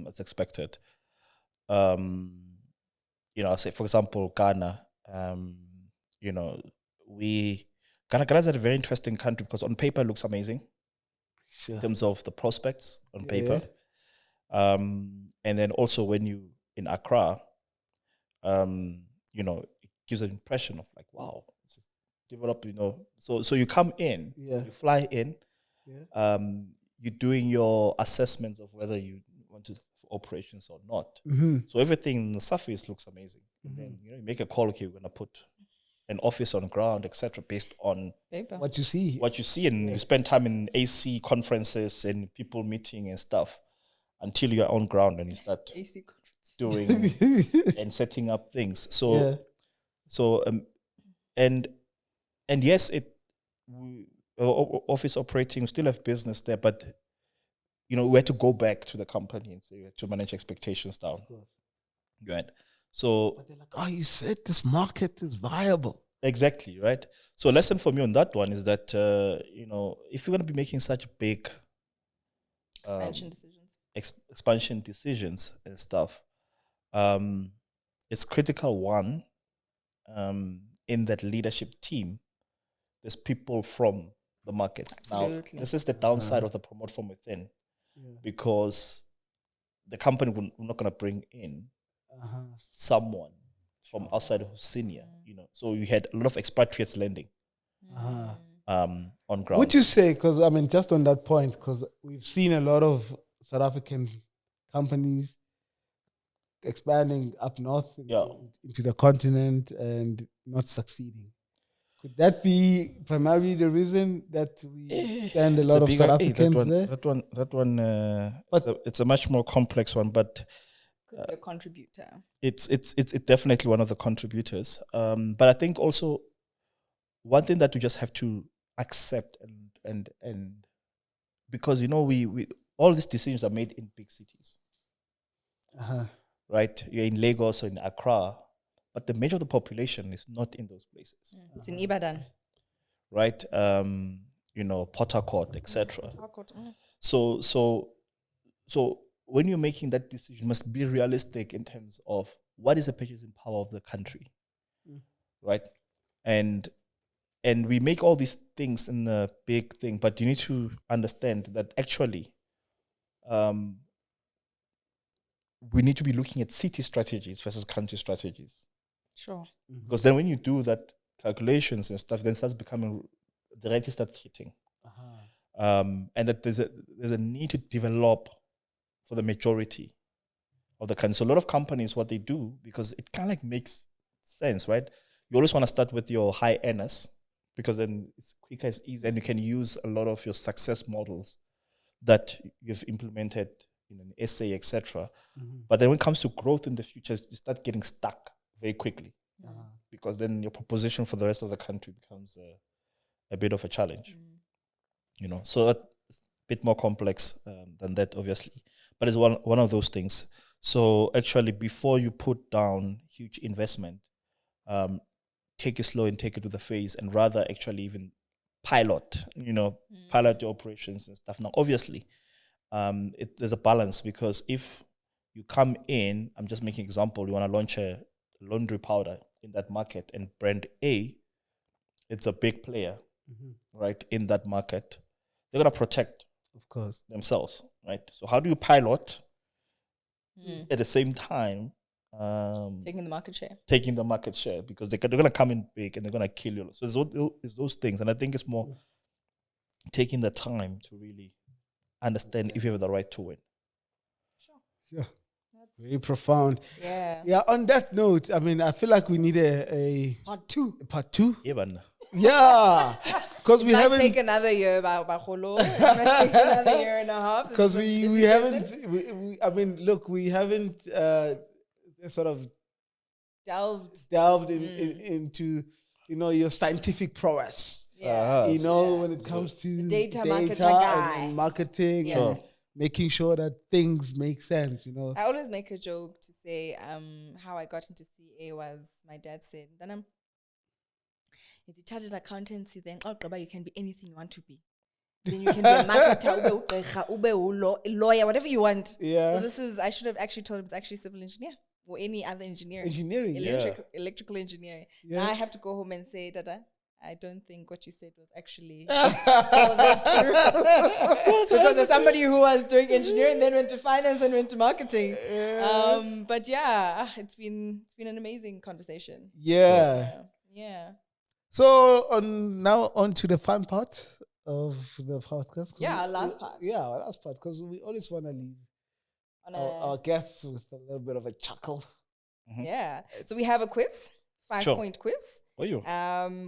as expected. I'll say, for example, Ghana. Ghana's a very interesting country because on paper it looks amazing. Sure. In terms of the prospects on paper. And then also when you in Accra, it gives an impression of like, wow, it's just developed, So you come in, you fly in, you're doing your assessments of whether you want to for operations or not. Mm-hmm. So everything on the surface looks amazing. And then you make a call, okay, we're gonna put an office on ground, etc., based on paper. What you see, and you spend time in AC conferences and people meeting and stuff until you're on ground and you start AC conference. doing and setting up things. So and yes, office operating, we still have business there, but we had to go back to the company and say we had to manage expectations down. Right. So but they're like, oh, you said this market is viable. Exactly, right? So a lesson for me on that one is that if you're going to be making such big expansion decisions and stuff, it's critical, one, in that leadership team, there's people from the markets. Absolutely. Now, this is the downside of the promote from within, because the company will not going to bring in someone from outside who's senior, So you had a lot of expatriates landing on ground. Would you say, because I mean, just on that point, because we've seen a lot of South African companies expanding up north into the continent and not succeeding. Could that be primarily the reason that we send a lot of South Africans there? That one, it's a much more complex one, but could be a contributor. It's definitely one of the contributors. But I think also one thing that we just have to accept and because we all these decisions are made in big cities. Right? You're in Lagos or in Accra, but the major of the population is not in those places. It's in Ibadan. Right? Port Harcourt, etc. So when you're making that decision, you must be realistic in terms of what is the purchasing power of the country, right? And we make all these things in a big thing, but you need to understand that actually we need to be looking at city strategies versus country strategies. Sure. Because then when you do that calculations and stuff, then it starts becoming, the reality starts hitting. And that there's a need to develop for the majority of the country. So a lot of companies, what they do, because it kind of like makes sense, right? You always want to start with your high earners, because then it's quicker, it's easier, and you can use a lot of your success models that you've implemented in an essay, etc. But then when it comes to growth in the future, you start getting stuck very quickly, because then your proposition for the rest of the country becomes a bit of a challenge. So it's a bit more complex than that, obviously. But it's one of those things. So actually, before you put down huge investment, take it slow and take it to the phase, and rather actually even pilot your operations and stuff. Now, obviously, there's a balance, because if you come in, I'm just making an example, you want to launch a laundry powder in that market, and brand A, it's a big player, right, in that market. They're going to protect, of course, themselves, right? So how do you pilot at the same time taking the market share? Taking the market share, because they're going to come in big and they're going to kill you. So it's those things, and I think it's more taking the time to really understand if you have the right to win. Sure. Very profound. Yeah. Yeah. On that note, I mean, I feel like we need a part two. Part two. Yeah. Because we haven't take another year about Baholo. It might take another year and a half. Because we haven't. I mean, look, we haven't sort of delved into your scientific prowess. Yeah. When it comes to data and marketing and making sure that things make sense. I always make a joke to say how I got into CA was my dad said, it's a chartered accountancy, then you can be anything you want to be. Then you can be a marketer, ube lawyer, whatever you want. Yeah. So this is, I should have actually told him it's actually civil engineer or any other engineering. Electrical engineering. Yeah. Now I have to go home and say, Dada, I don't think what you said was actually all that true. Because there's somebody who was doing engineering, then went to finance and went to marketing. Yeah. But yeah, it's been an amazing conversation. Yeah. So now on to the fun part of the podcast. Yeah, our last part. Yeah, our last part, because we always want to leave our guests with a little bit of a chuckle. Yeah. So we have a quiz, 5-point quiz. Oh, you.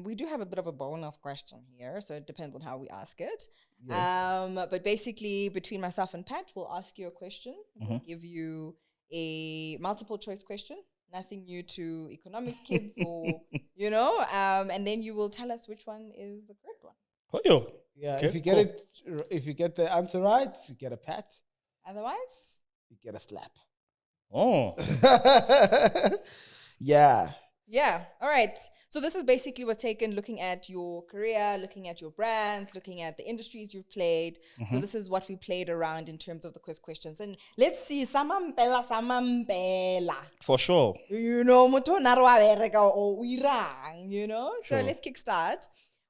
We do have a bit of a bonus question here, so it depends on how we ask it. Yeah. But basically, between myself and Pat, we'll ask you a question. We'll give you a multiple choice question. Nothing new to economics kids or, you know, and then you will tell us which one is the correct one. Oh, yo. Yeah, Okay, if you get it, if you get the answer right, you get a pat. Otherwise, you get a slap. Oh. Yeah. Yeah. All right. So this is basically what's taken looking at your career, looking at your brands, looking at the industries you've played. So this is what we played around in terms of the quiz questions. And let's see, samampela. For sure. You know, muto narwa bereka o irang, you know? So Sure. let's kickstart.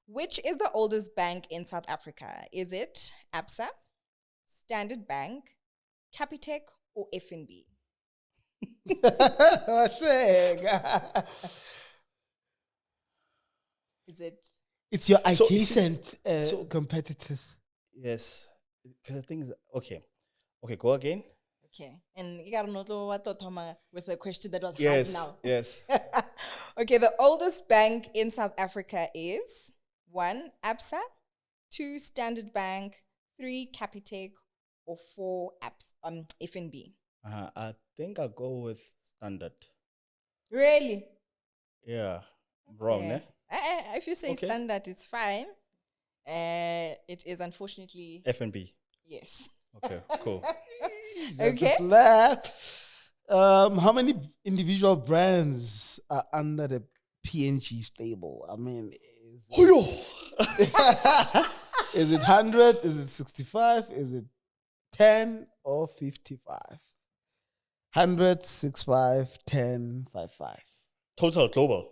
Which is the oldest bank in South Africa? Is it Absa, Standard Bank, Capitec, or FNB? Is it? It's your So, adjacent competitors. Yes. Because I think, okay. Okay, go again. Okay. And you gotta know what with a question that was Yes. hard now. Yes. Okay, the oldest bank in South Africa is 1, Absa, 2, Standard Bank, 3, Capitec, or 4, FNB. I think I'll go with Standard. Really? Yeah. Wrong, Yeah. eh? If you say Okay. Standard, it's fine. It is unfortunately FNB. yes. Okay, cool. Okay. How many individual brands are under the PNG stable? I mean, is it 100? Is it 65? Is it 10 or 55? 100, 65, 10, 55. Total global.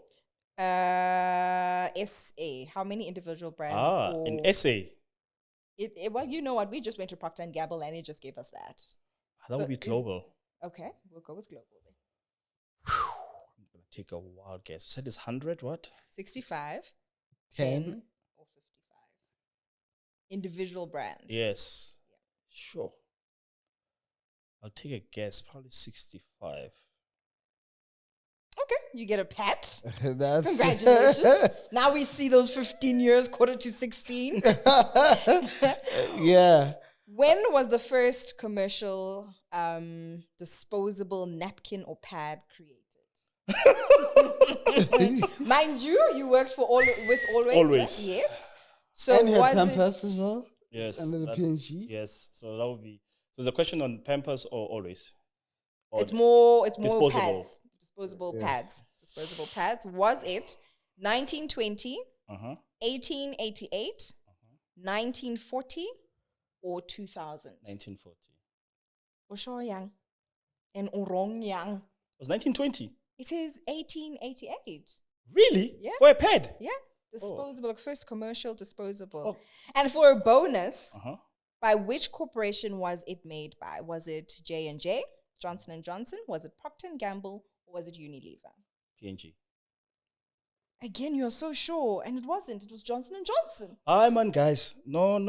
SA. How many individual brands? In SA. Well, you know what? We just went to Procter & Gamble and it just gave us that. That would be global. Okay, we'll go with global then. I'm going to take a wild guess. You said it's 100, what? 65, 10. 10, or 55. Individual brands. Yes. Yeah. Sure. I'll take a guess. Probably 65. Okay, you get a pat. That's Congratulations. Now we see those 15 years, quarter to 16. Yeah. When was the first commercial disposable napkin or pad created? Mind you worked for with Always. Always. Yes. So and you was had Pampers as well? Yes. Under the PNG? Yes. So that would be. So the question on Pampers or Always? Or it's more disposable. pads. Disposable pads. Was it 1920, 1888, 1940, or 2000? 1940. Osho yang and wrong yang. It was 1920. It is 1888. Really? Yeah. For a pad? Yeah. Disposable, first commercial disposable. Oh. And for a bonus, by which corporation was it made by? Was it J&J, Johnson & Johnson? Was it Procter & Gamble? Or was it Unilever? PNG. Again, you're so sure. And it wasn't. It was Johnson & Johnson. Aye, man, guys. No. We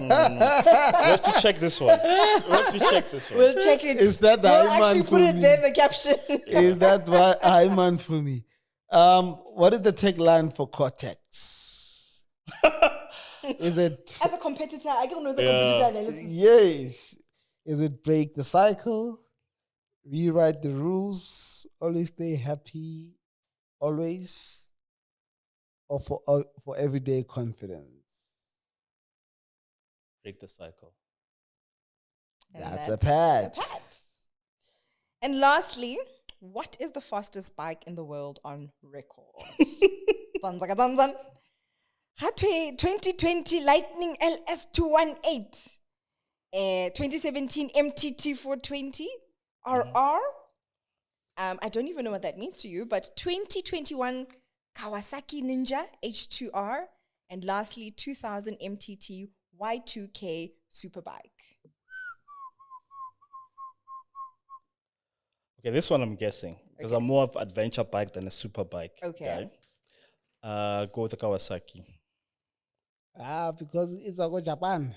have to check this one. We'll check it. Is that the we'll Iman actually for put it me? there in the caption. Is that why I'm for me? What is the tagline for Cortex? Is it As a competitor, I don't know the competitor analysis. yes? Is it break the cycle, rewrite the rules, always stay happy, always, or for everyday confidence? Break the cycle. And That's a pat. And lastly, what is the fastest bike in the world on record? 2020 Lightning LS218, 2017 MTT 420 RR. I don't even know what that means to you, but 2021 Kawasaki Ninja H2R, and lastly 2000 MTT Y2K Superbike. Okay, this one I'm guessing because I'm more of adventure bike than a super bike Okay. guy. Go with the Kawasaki. Because it's a Japan.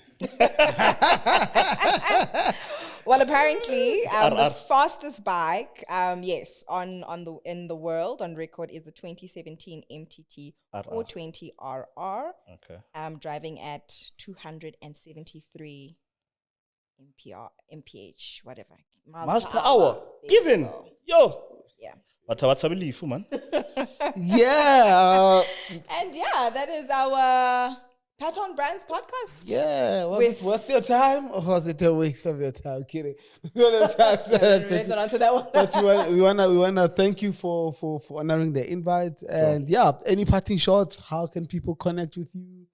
Well, apparently, the fastest bike, yes, in the world on record is the 2017 MTT 420 RR. Okay. Driving at 273 MPH, whatever. Miles per hour. Given. Yo. Yeah. What's a belief, man? Yeah. And yeah, that is our Pat on Brands podcast. Yeah. Was it worth your time or was it a waste of your time? Kidding. Let's not answer that one. But we wanna thank you for honoring the invite. And yeah, any parting shots? How can people connect with you?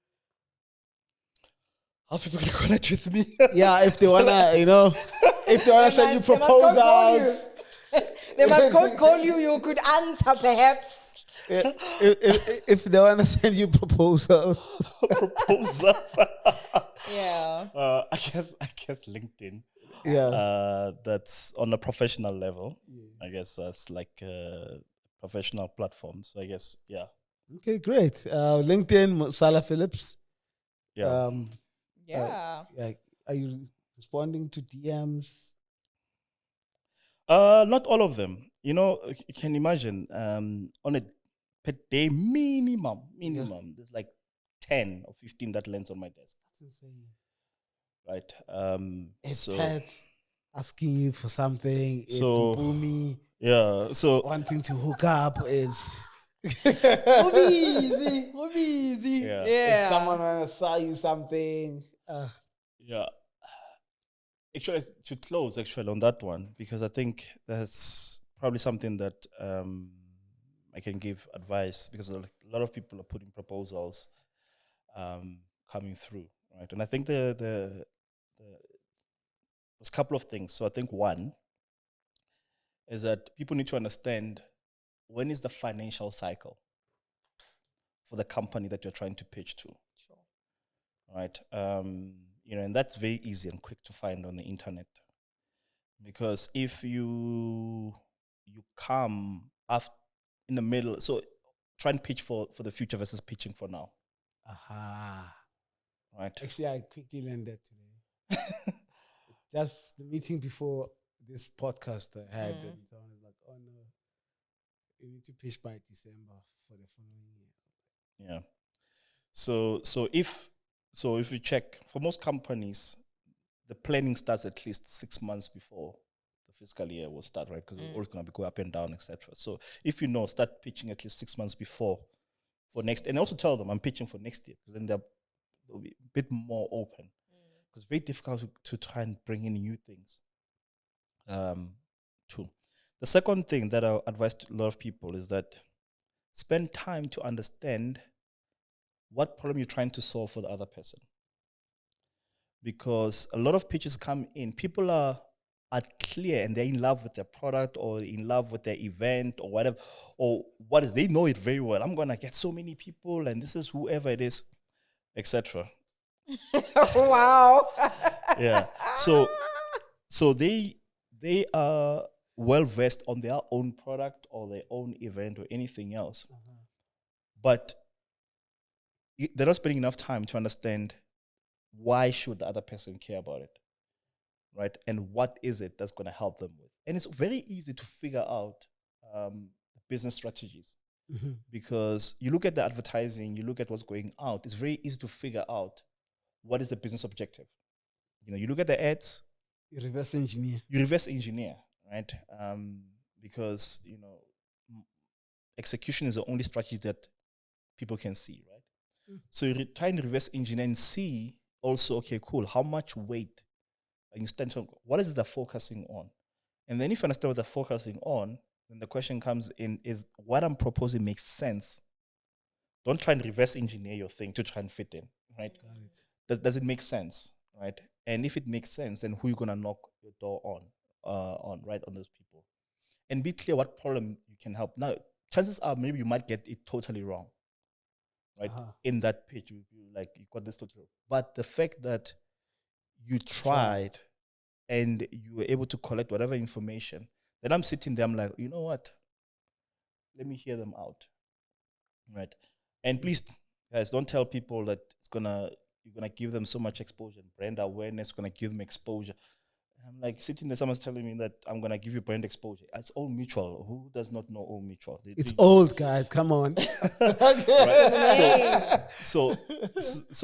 How people can connect with me? Yeah, if they wanna, if they wanna send you proposals. They must call you. You could answer perhaps. Yeah, if they wanna send you proposals. Yeah. I guess LinkedIn. Yeah. That's on a professional level. Yeah. I guess that's like a professional platform. So I guess Okay, great. LinkedIn, Mosala Philips. Yeah. Are you responding to DMs? Not all of them. You can imagine on a per day minimum, there's like 10 or 15 that lands on my desk. That's insane. Right. It's pets asking you for something. It's Mpumi. Yeah. So wanting to hook up is easy. Yeah. If someone wanna sell you something. Yeah. Actually, to close on that one, because I think that's probably something that I can give advice, because a lot of people are putting proposals coming through, right? And I think there's a couple of things. So I think one is that people need to understand when is the financial cycle for the company that you're trying to pitch to. Sure. Right? And that's very easy and quick to find on the internet. Because if you come after in the middle, so try and pitch for the future versus pitching for now. Aha. Right. Actually, I quickly learned that today. Just the meeting before this podcast I had, and someone was like, "Oh no, you need to pitch by December for the following year." Yeah. So if you check, for most companies, the planning starts at least 6 months before the fiscal year will start, right? Because it's always going to go up and down, etc. So if start pitching at least 6 months before for next, and also tell them I'm pitching for next year, because then they'll be a bit more open. Because it's very difficult to try and bring in new things. Too. The second thing that I'll advise to a lot of people is that spend time to understand what problem you're trying to solve for the other person. Because a lot of pitches come in, people are clear and they're in love with their product or in love with their event or whatever, or what is, they know it very well. I'm going to get so many people and this is whoever it is, etc. Wow. Yeah. So they are well versed on their own product or their own event or anything else. But they're not spending enough time to understand why should the other person care about it, right? And what is it that's going to help them with? And it's very easy to figure out business strategies, because you look at the advertising, you look at what's going out. It's very easy to figure out what is the business objective. You look at the ads. You reverse engineer, right? Because execution is the only strategy that people can see, right? So you try and reverse engineer and see also, okay, cool, how much weight are you spending on, what is it they're focusing on? And then if you understand what they're focusing on, then the question comes in, is what I'm proposing makes sense? Don't try and reverse engineer your thing to try and fit in, right? Does it make sense, right? And if it makes sense, then who are you going to knock your door on those people? And be clear what problem you can help. Now, chances are maybe you might get it totally wrong, right? In that pitch, you got this totally wrong. But the fact that you tried and you were able to collect whatever information, then I'm sitting there, I'm like, you know what? Let me hear them out, right? And please, guys, don't tell people that you're gonna give them so much exposure, brand awareness, gonna give them exposure. And I'm like sitting there, someone's telling me that I'm gonna give you brand exposure. It's all mutual. Who does not know all mutual? It's old, guys. Come on. Right? So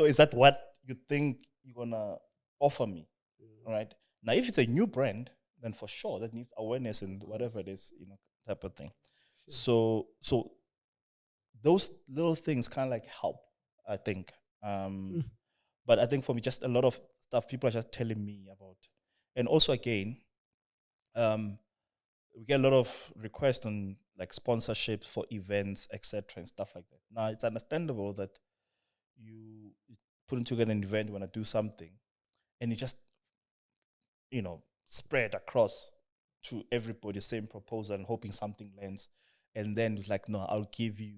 is that what you think you're gonna offer me? All right. Now, if it's a new brand, then for sure that needs awareness and whatever it is, type of thing. So those little things kind of like help, I think. But I think for me, just a lot of stuff people are just telling me about. And also, again, we get a lot of requests on like sponsorship for events, etc., and stuff like that. Now, it's understandable that you putting together an event, you want to do something, and you just, spread across to everybody, same proposal, and hoping something lands. And then it's like, no, I'll give you,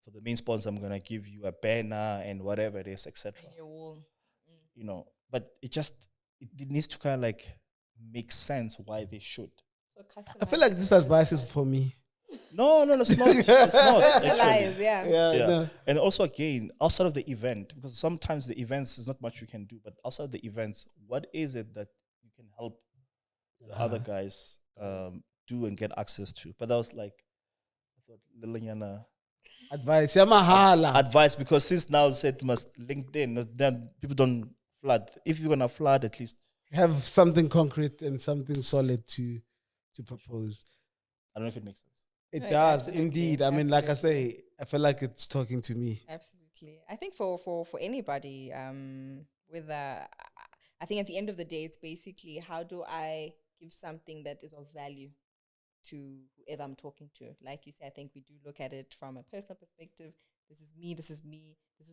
for the main sponsor, I'm going to give you a banner and whatever it is, etc. But it needs to kind of like make sense why they should. So I feel like this advice is for me. No, it's not. It's not. Actually. Yeah. No. And also, again, outside of the event, because sometimes the events is not much you can do, but outside of the events, what is it that you can help the other guys do and get access to? But that was like, I thought, Liliana. Advice, mahala. Advice, because since now said must LinkedIn, then people don't flood. If you're gonna flood, at least have something concrete and something solid to propose. I don't know if it makes sense. It does indeed. I mean, like I say, I feel like it's talking to me. Absolutely. I think for anybody, whether I think at the end of the day, it's basically how do I give something that is of value to whoever I'm talking to. Like you say, I think we do look at it from a personal perspective. This is me. This is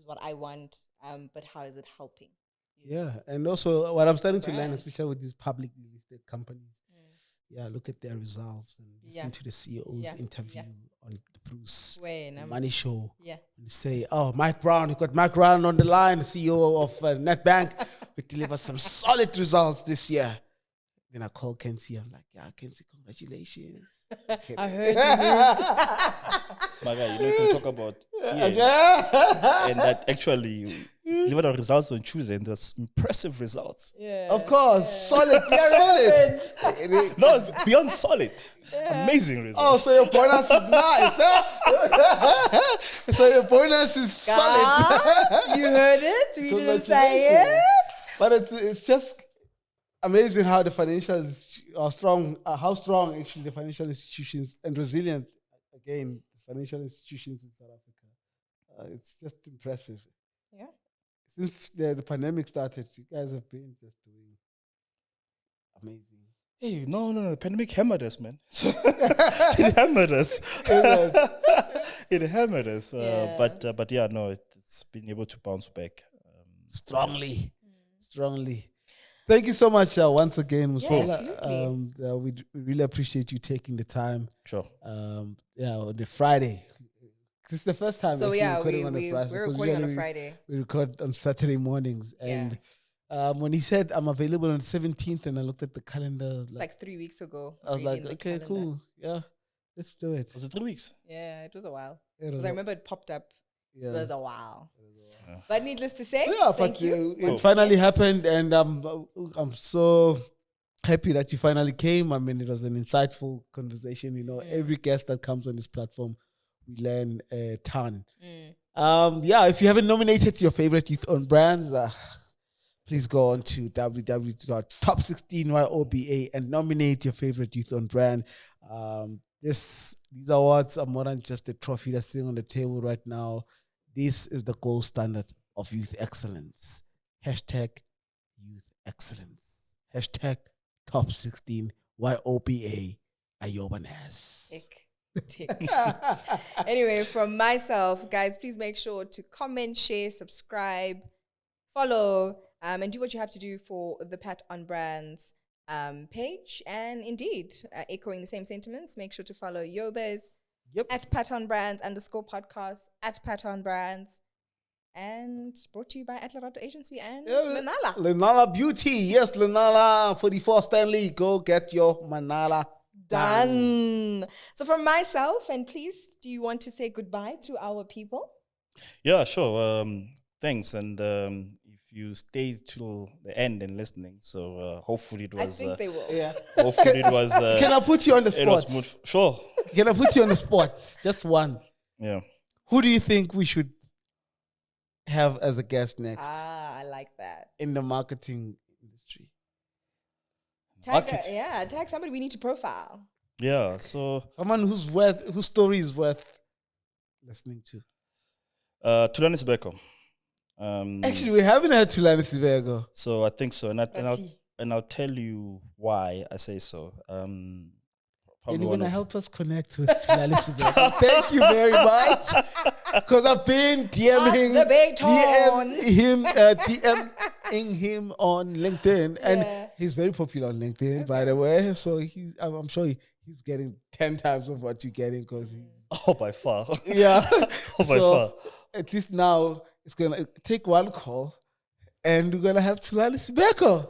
what I want. But how is it helping? Yeah, and also what I'm starting to learn, especially with these publicly listed companies, look at their results and listen to the CEO's interview on the Bruce Money Show. Yeah, and say, "Oh, Mike Brown, you got Mike Brown on the line, CEO of Netbank. We delivered some solid results this year." Then I call Kenzie. I'm like, "Yeah, Kenzie, congratulations." I heard you. My guy, you can talk about and that actually delivered our results on Tuesday, and there's impressive results. Yeah, of course, solid. No, it's beyond solid. Amazing results. Oh, so your bonus is nice, huh? So your bonus is solid. You heard it. We didn't say it. But it's just amazing how the financials are strong. How strong actually the financial institutions and resilient again. Financial institutions in South Africa. It's just impressive. Yeah. Since the pandemic started, you guys have been just doing amazing. Hey, no, the pandemic hammered us, man. It hammered us. It hammered us. But yeah, no, it's been able to bounce back strongly. Thank you so much once again, Mosala. We really appreciate you taking the time. Sure. On the Friday. This is the first time we're recording on a Friday. We record on Saturday mornings. And when he said, I'm available on the 17th, and I looked at the calendar. It's like 3 weeks ago. I was like, okay, cool. Yeah, let's do it. Was it 3 weeks? Yeah, it was a while. Because I remember it popped up. Yeah. It was a while. But needless to say, it finally happened, and I'm so happy that you finally came. I mean, it was an insightful conversation. Every guest that comes on this platform, we learn a ton. If you haven't nominated your favorite youth-owned brands, please go on to www.top16yoba and nominate your favorite youth-owned brand. These awards are more than just a trophy that's sitting on the table right now. This is the gold standard of youth excellence. #youth excellence. #top16yoba Ayobanes. Anyway, from myself, guys, please make sure to comment, share, subscribe, follow, and do what you have to do for the Pat on Brands page. And indeed, echoing the same sentiments, make sure to follow Yoba's at Pat on Brands _podcast at Pat on Brands. And brought to you by Atlerato Agency and Lenala. Lenala Beauty. Yes, Lenala 44 Stanley. Go get your Manala done. So from myself, and please, do you want to say goodbye to our people? Yeah, sure. Thanks. And if you stay till the end and listening, so hopefully it was... I think they will. Yeah. Hopefully it was... Can I put you on the spot? Sure. Can I put you on the spot? Just one. Yeah. Who do you think we should have as a guest next? I like that. In the marketing industry. Tag somebody we need to profile. Yeah, so someone whose story is worth listening to. Tulani Sibeko. Actually, we haven't had Tulani Sibeko. So I think so, and I'll tell you why I say so. And you're gonna help us connect with Tulani Sibeko. Thank you very much. Because I've been DMing him on LinkedIn, and he's very popular on LinkedIn, by the way. So I'm sure he's getting 10 times of what you're getting because by far. Yeah. By far. At least now it's gonna take one call, and we're gonna have Tulani Sibeko.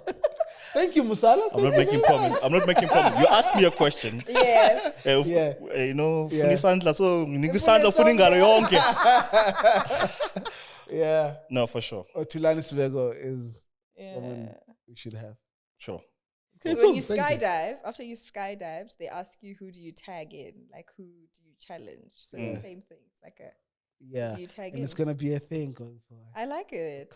Thank you, Mosala. I'm not making promise. You asked me a question. Yes. You know, Funisandla so Nigusandla Funingalo yonke. Yeah. No, for sure. Tulani Sibeko is someone we should have. Sure. So when you skydive, after you skydived, they ask you who do you tag in, like who do you challenge. So the same thing. It's like a you tag in. It's gonna be a thing going forward. I like it.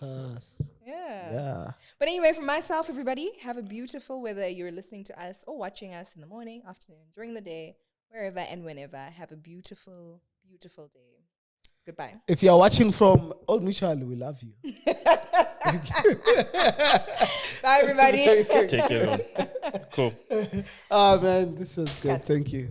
Yeah. But anyway, for myself, everybody, have a beautiful, whether you're listening to us or watching us in the morning, afternoon, during the day, wherever and whenever, have a beautiful, beautiful day. Goodbye. If you're watching from Old Mutual, we love you. Bye, everybody. Take care, man. Cool. Man, this is good. Thank you.